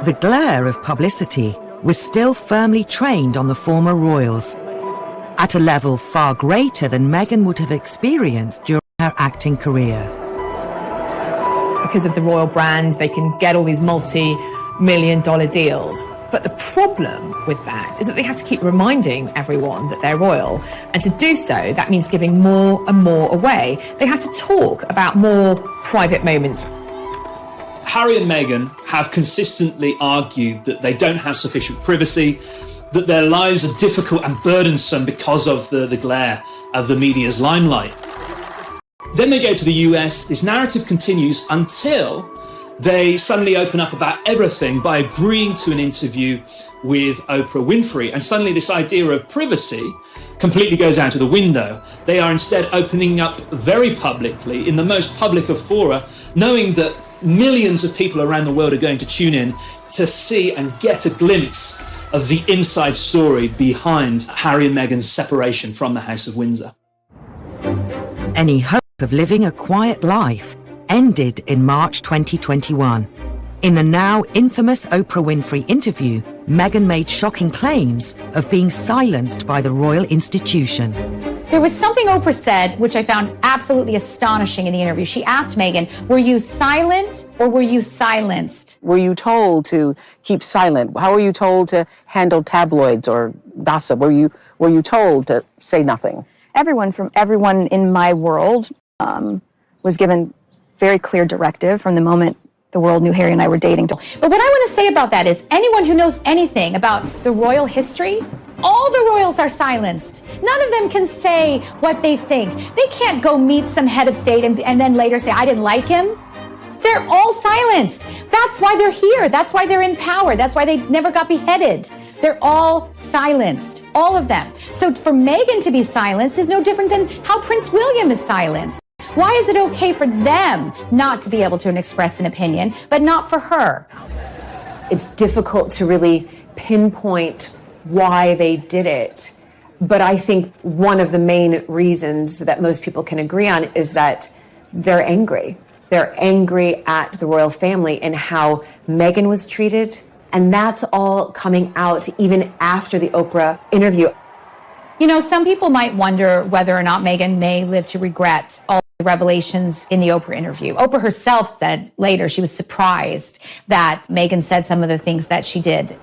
The glare of publicity was still firmly trained on the former royals, at a level far greater than Meghan would have experienced during her acting career. Because of the royal brand, they can get all these multi-million-dollar deals. But the problem with that is that they have to keep reminding everyone that they're royal. And to do so, that means giving more and more away. They have to talk about more private moments. Harry and Meghan have consistently argued that they don't have sufficient privacy, that their lives are difficult and burdensome because of the glare of the media's limelight. Then they go to the US. This narrative continues until they suddenly open up about everything by agreeing to an interview with Oprah Winfrey. And suddenly this idea of privacy completely goes out of the window. They are instead opening up very publicly, in the most public of fora, knowing that millions of people around the world are going to tune in to see and get a glimpse of the inside story behind Harry and Meghan's separation from the House of Windsor. Any hope of living a quiet life ended in March 2021. In the now infamous Oprah Winfrey interview, Meghan made shocking claims of being silenced by the royal institution. There was something Oprah said, which I found absolutely astonishing in the interview. She asked Meghan, were you silent or were you silenced? Were you told to keep silent? How were you told to handle tabloids or gossip? Were you told to say nothing? Everyone in my world was given very clear directive from the moment the world knew Harry and I were dating. But what I want to say about that is anyone who knows anything about the royal history, all the royals are silenced. None of them can say what they think. They can't go meet some head of state and then later say, I didn't like him. They're all silenced. That's why they're here. That's why they're in power. That's why they never got beheaded. They're all silenced, all of them. So for Meghan to be silenced is no different than how Prince William is silenced. Why is it okay for them not to be able to express an opinion, but not for her? It's difficult to really pinpoint why they did it. But I think one of the main reasons that most people can agree on is that they're angry. They're angry at the royal family and how Meghan was treated. And that's all coming out even after the Oprah interview. You know, some people might wonder whether or not Meghan may live to regret all the revelations in the Oprah interview. Oprah herself said later she was surprised that Meghan said some of the things that she did.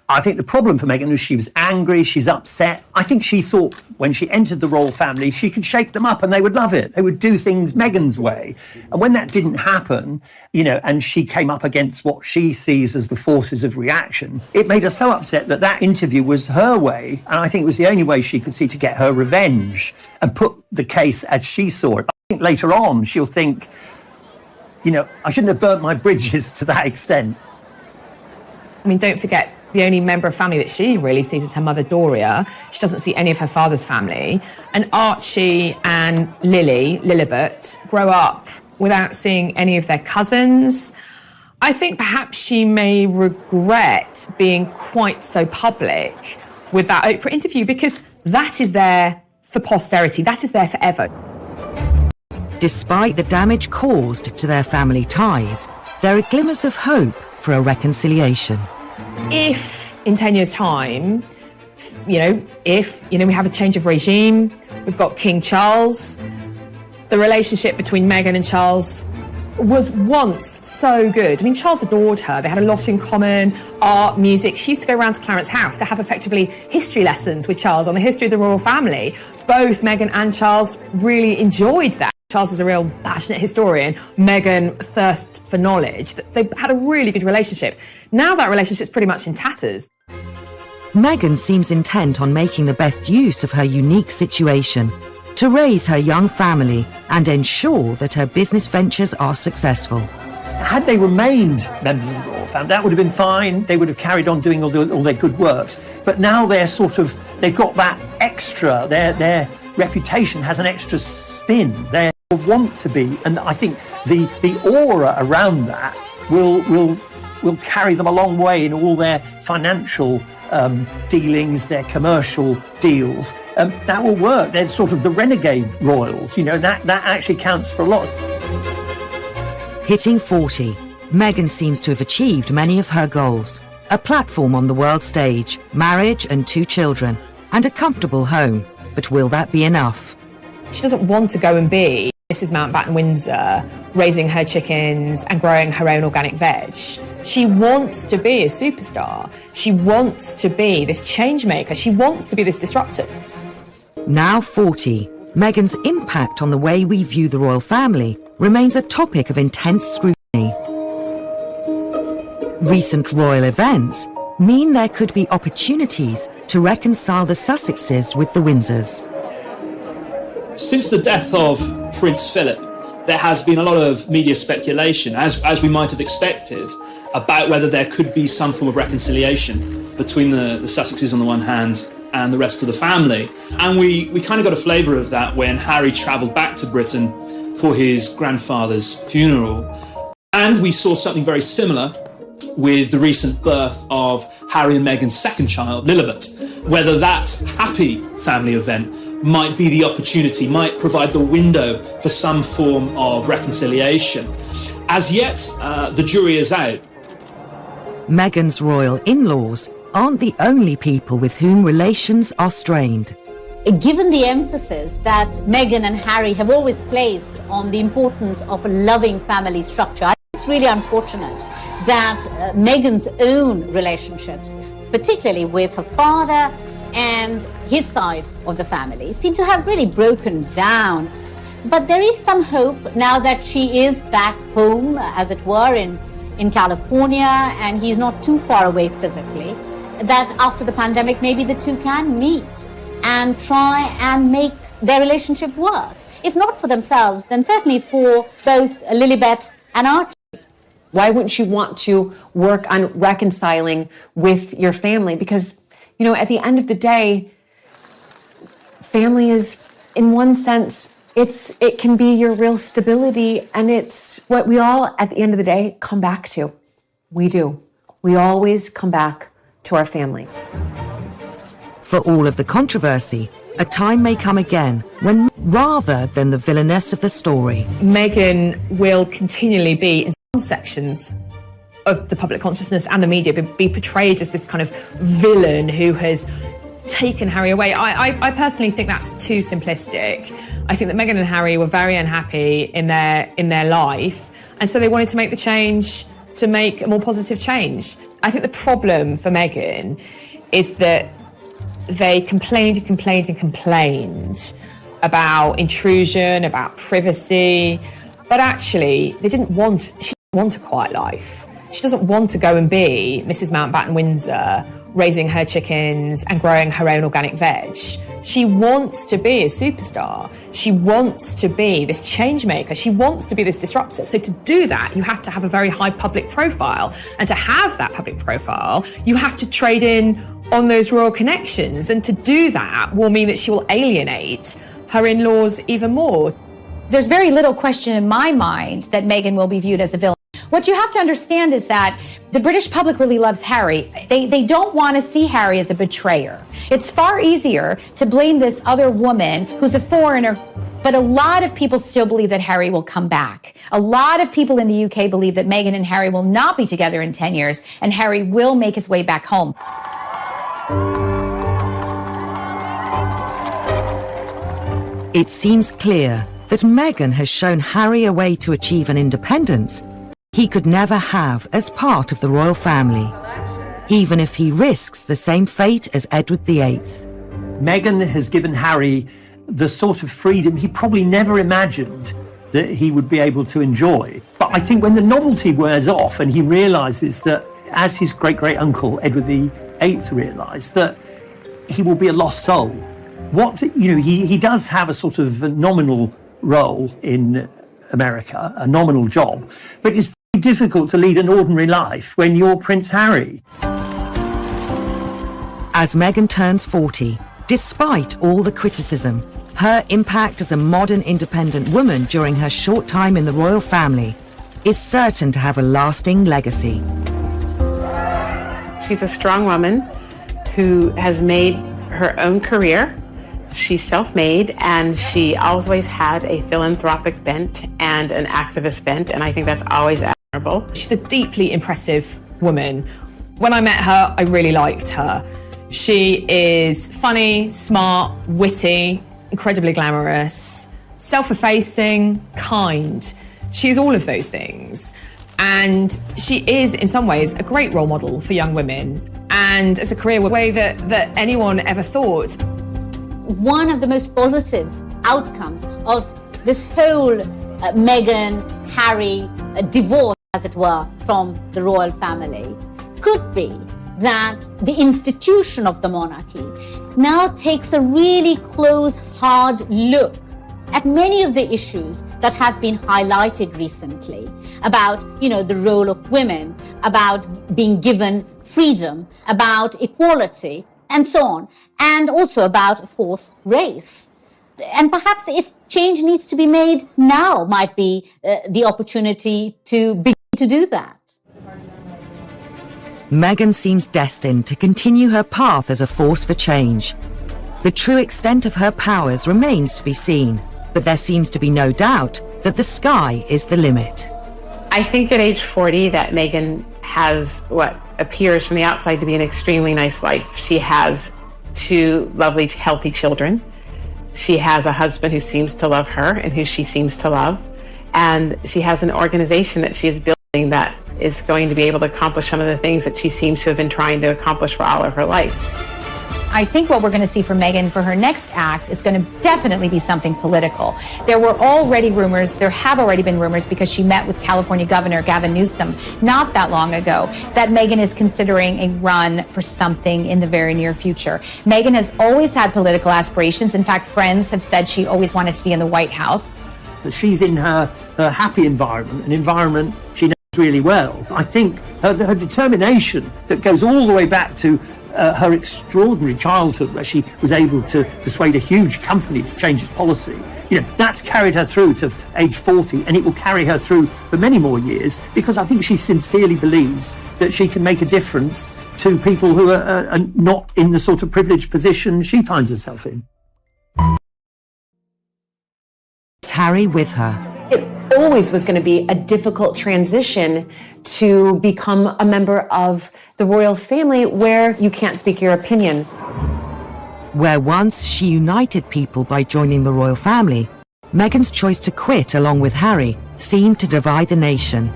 I think the problem for Meghan is she was angry, she's upset. I think she thought when she entered the royal family, she could shake them up and they would love it. They would do things Meghan's way. And when that didn't happen, you know, and she came up against what she sees as the forces of reaction, it made her so upset that that interview was her way. And I think it was the only way she could see to get her revenge and put the case as she saw it. I think later on she'll think, you know, I shouldn't have burnt my bridges to that extent. I mean, don't forget, the only member of family that she really sees is her mother, Doria. She doesn't see any of her father's family. And Archie and Lilibet, grow up without seeing any of their cousins. I think perhaps she may regret being quite so public with that Oprah interview, because that is there for posterity. That is there forever. Despite the damage caused to their family ties, there are glimmers of hope for a reconciliation. If in 10 years' time, we have a change of regime, we've got King Charles, the relationship between Meghan and Charles was once so good. I mean, Charles adored her. They had a lot in common, art, music. She used to go around to Clarence's house to have effectively history lessons with Charles on the history of the royal family. Both Meghan and Charles really enjoyed that. Charles is a real passionate historian. Meghan thirsts for knowledge. They had a really good relationship. Now that relationship's pretty much in tatters. Meghan seems intent on making the best use of her unique situation to raise her young family and ensure that her business ventures are successful. Had they remained members of the royal family, that would have been fine. They would have carried on doing all their good works. But now they've got that extra, their reputation has an extra spin. They want to be, and I think the aura around that will carry them a long way in all their financial dealings, their commercial deals. That will work. They're sort of the renegade royals, you know, that actually counts for a lot. Hitting 40, Meghan seems to have achieved many of her goals. A platform on the world stage, marriage and 2 children, and a comfortable home. But will that be enough? She doesn't want to go and be Mrs. Mountbatten Windsor, raising her chickens and growing her own organic veg. She wants to be a superstar. She wants to be this change maker. She wants to be this disruptor. Now 40, Meghan's impact on the way we view the royal family remains a topic of intense scrutiny. Recent royal events mean there could be opportunities to reconcile the Sussexes with the Windsors. Since the death of Prince Philip, there has been a lot of media speculation, as we might have expected, about whether there could be some form of reconciliation between the Sussexes on the one hand and the rest of the family. And we kind of got a flavour of that when Harry travelled back to Britain for his grandfather's funeral. And we saw something very similar with the recent birth of Harry and Meghan's second child, Lilibet. Whether that happy family event might be the opportunity, might provide the window for some form of reconciliation. As yet, the jury is out. Meghan's royal in-laws aren't the only people with whom relations are strained. Given the emphasis that Meghan and Harry have always placed on the importance of a loving family structure, I think it's really unfortunate that Meghan's own relationships, particularly with her father and his side of the family, seem to have really broken down. But there is some hope now that she is back home, as it were, in California, and he's not too far away physically, that after the pandemic, maybe the two can meet and try and make their relationship work. If not for themselves, then certainly for both Lilibet and Archie. Why wouldn't you want to work on reconciling with your family? Because, you know, at the end of the day, family is, in one sense, it can be your real stability, and it's what we all, at the end of the day, come back to. We do. We always come back to our family. For all of the controversy, a time may come again when, rather than the villainess of the story, Meghan will continually be, in some sections of the public consciousness and the media, be portrayed as this kind of villain who has taken Harry away. I personally think that's too simplistic. I think that Meghan and Harry were very unhappy in their life, and so they wanted to make the change to make a more positive change. I think the problem for Meghan is that they complained about intrusion, about privacy, but actually she didn't want a quiet life. She doesn't want to go and be Mrs. Mountbatten Windsor, raising her chickens and growing her own organic veg. She wants to be a superstar. She wants to be this change maker. She wants to be this disruptor. So to do that, you have to have a very high public profile. And to have that public profile, you have to trade in on those royal connections. And to do that will mean that she will alienate her in-laws even more. There's very little question in my mind that Meghan will be viewed as a villain. What you have to understand is that the British public really loves Harry. They don't want to see Harry as a betrayer. It's far easier to blame this other woman who's a foreigner, but a lot of people still believe that Harry will come back. A lot of people in the UK believe that Meghan and Harry will not be together in 10 years, and Harry will make his way back home. It seems clear that Meghan has shown Harry a way to achieve an independence he could never have as part of the royal family, even if he risks the same fate as Edward VIII. Meghan has given Harry the sort of freedom he probably never imagined that he would be able to enjoy. But I think when the novelty wears off and he realises that, as his great-great-uncle Edward VIII realised, that he will be a lost soul. He does have a sort of nominal role in America, a nominal job, but it's very difficult to lead an ordinary life when you're Prince Harry. As Meghan turns 40, despite all the criticism, her impact as a modern independent woman during her short time in the royal family is certain to have a lasting legacy. She's a strong woman who has made her own career. She's self-made, and she always had a philanthropic bent and an activist bent, and I think that's always admirable. She's a deeply impressive woman. When I met her, I really liked her. She is funny, smart, witty, incredibly glamorous, self-effacing, kind. She is all of those things. And she is, in some ways, a great role model for young women, and as a career way that anyone ever thought. One of the most positive outcomes of this whole Meghan, Harry divorce, as it were, from the royal family could be that the institution of the monarchy now takes a really close, hard look at many of the issues that have been highlighted recently about, the role of women, about being given freedom, about equality, and so on, and also about, of course, race. And perhaps if change needs to be made, now might be the opportunity to begin to do that. Meghan seems destined to continue her path as a force for change. The true extent of her powers remains to be seen, but there seems to be no doubt that the sky is the limit. I think at age 40 that Meghan has what appears from the outside to be an extremely nice life. She has 2 lovely, healthy children. She has a husband who seems to love her and who she seems to love. And she has an organization that she is building that is going to be able to accomplish some of the things that she seems to have been trying to accomplish for all of her life. I think what we're going to see from Meghan for her next act is going to definitely be something political. There have already been rumors, because she met with California Governor Gavin Newsom not that long ago, that Meghan is considering a run for something in the very near future. Meghan has always had political aspirations. In fact, friends have said she always wanted to be in the White House. She's in her happy environment, an environment she knows really well. I think her determination that goes all the way back to her extraordinary childhood, where she was able to persuade a huge company to change its policy, That's carried her through to age 40, and it will carry her through for many more years, because I think she sincerely believes that she can make a difference to people who are not in the sort of privileged position she finds herself in. Harry with her. It always was going to be a difficult transition to become a member of the royal family where you can't speak your opinion. Where once she united people by joining the royal family, Meghan's choice to quit along with Harry seemed to divide the nation.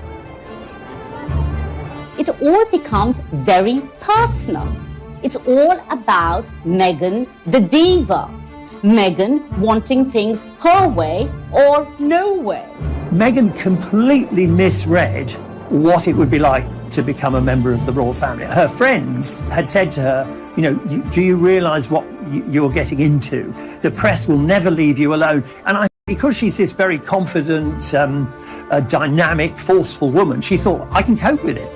It all becomes very personal. It's all about Meghan the diva. Meghan wanting things her way or no way. Meghan completely misread what it would be like to become a member of the royal family. Her friends had said to her, do you realise what you're getting into? The press will never leave you alone. And because she's this very confident, dynamic, forceful woman, she thought, I can cope with it.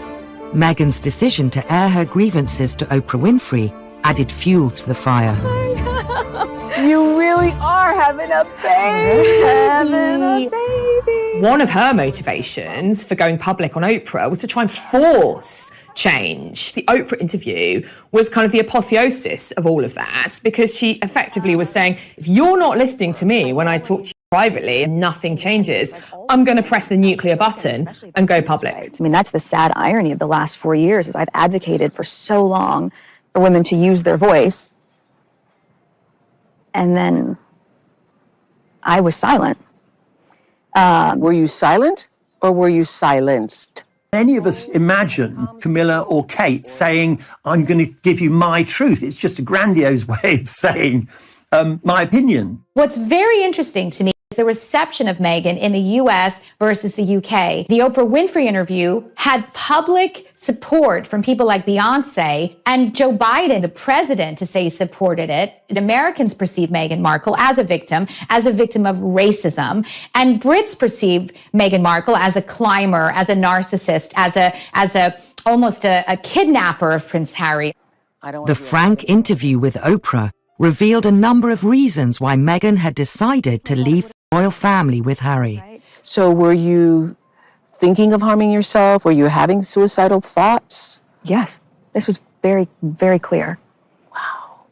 Meghan's decision to air her grievances to Oprah Winfrey added fuel to the fire. You really are having a baby. One of her motivations for going public on Oprah was to try and force change. The Oprah interview was kind of the apotheosis of all of that, because she effectively was saying, if you're not listening to me when I talk to you privately and nothing changes, I'm going to press the nuclear button and go public. I mean, that's the sad irony of the last 4 years, is I've advocated for so long for women to use their voice, and then I was silent. Were you silent or were you silenced? Any of us imagine Camilla or Kate saying, I'm going to give you my truth. It's just a grandiose way of saying my opinion. What's very interesting to me is the reception of Meghan in the US versus the UK. The Oprah Winfrey interview had public support from people like Beyonce and Joe Biden, the president, to say he supported it. Americans perceive Meghan Markle as a victim of racism. And Brits perceive Meghan Markle as a climber, as a narcissist, as almost a kidnapper of Prince Harry. The frank interview with Oprah revealed a number of reasons why Meghan had decided to leave the royal family with Harry. So were you thinking of harming yourself? Were you having suicidal thoughts? Yes. This was very, very clear. Wow.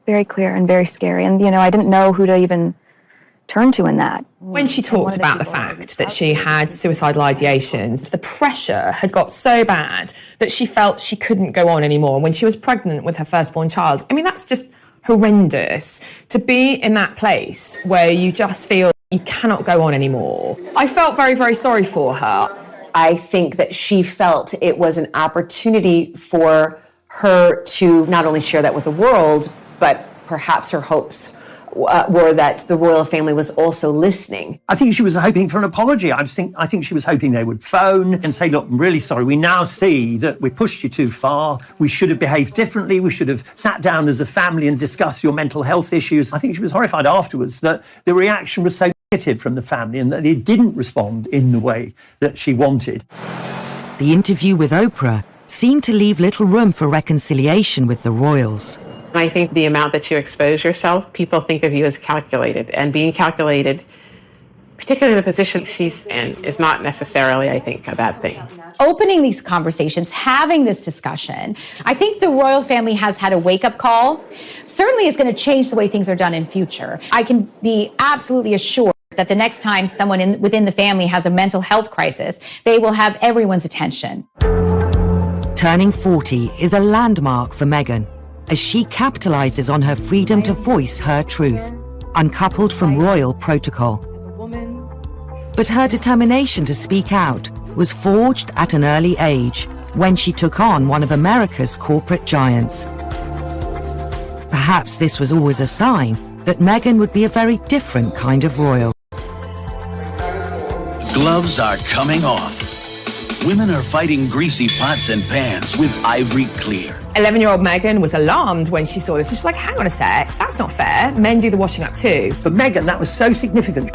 Very clear and very scary. And, I didn't know who to even turn to in that. When she talked about the fact that she had suicidal ideations, the pressure had got so bad that she felt she couldn't go on anymore. When she was pregnant with her firstborn child, I mean, that's just horrendous, to be in that place where you just feel you cannot go on anymore. I felt very, very sorry for her. I think that she felt it was an opportunity for her to not only share that with the world, but perhaps her hopes were that the royal family was also listening. I think she was hoping for an apology. I think she was hoping they would phone and say, look, I'm really sorry. We now see that we pushed you too far. We should have behaved differently. We should have sat down as a family and discussed your mental health issues. I think she was horrified afterwards that the reaction was so negative from the family and that they didn't respond in the way that she wanted. The interview with Oprah seemed to leave little room for reconciliation with the royals. I think the amount that you expose yourself, people think of you as calculated, and being calculated, particularly in the position she's in, is not necessarily, I think, a bad thing. Opening these conversations, having this discussion, I think the royal family has had a wake-up call. Certainly it's going to change the way things are done in future. I can be absolutely assured that the next time someone within the family has a mental health crisis, they will have everyone's attention. Turning 40 is a landmark for Meghan, as she capitalizes on her freedom to voice her truth, uncoupled from royal protocol. But her determination to speak out was forged at an early age, when she took on one of America's corporate giants. Perhaps this was always a sign that Meghan would be a very different kind of royal. Gloves are coming off. Women are fighting greasy pots and pans with Ivory Clear. 11-year-old Meghan was alarmed when she saw this. She was like, hang on a sec, that's not fair. Men do the washing up too. For Meghan, that was so significant.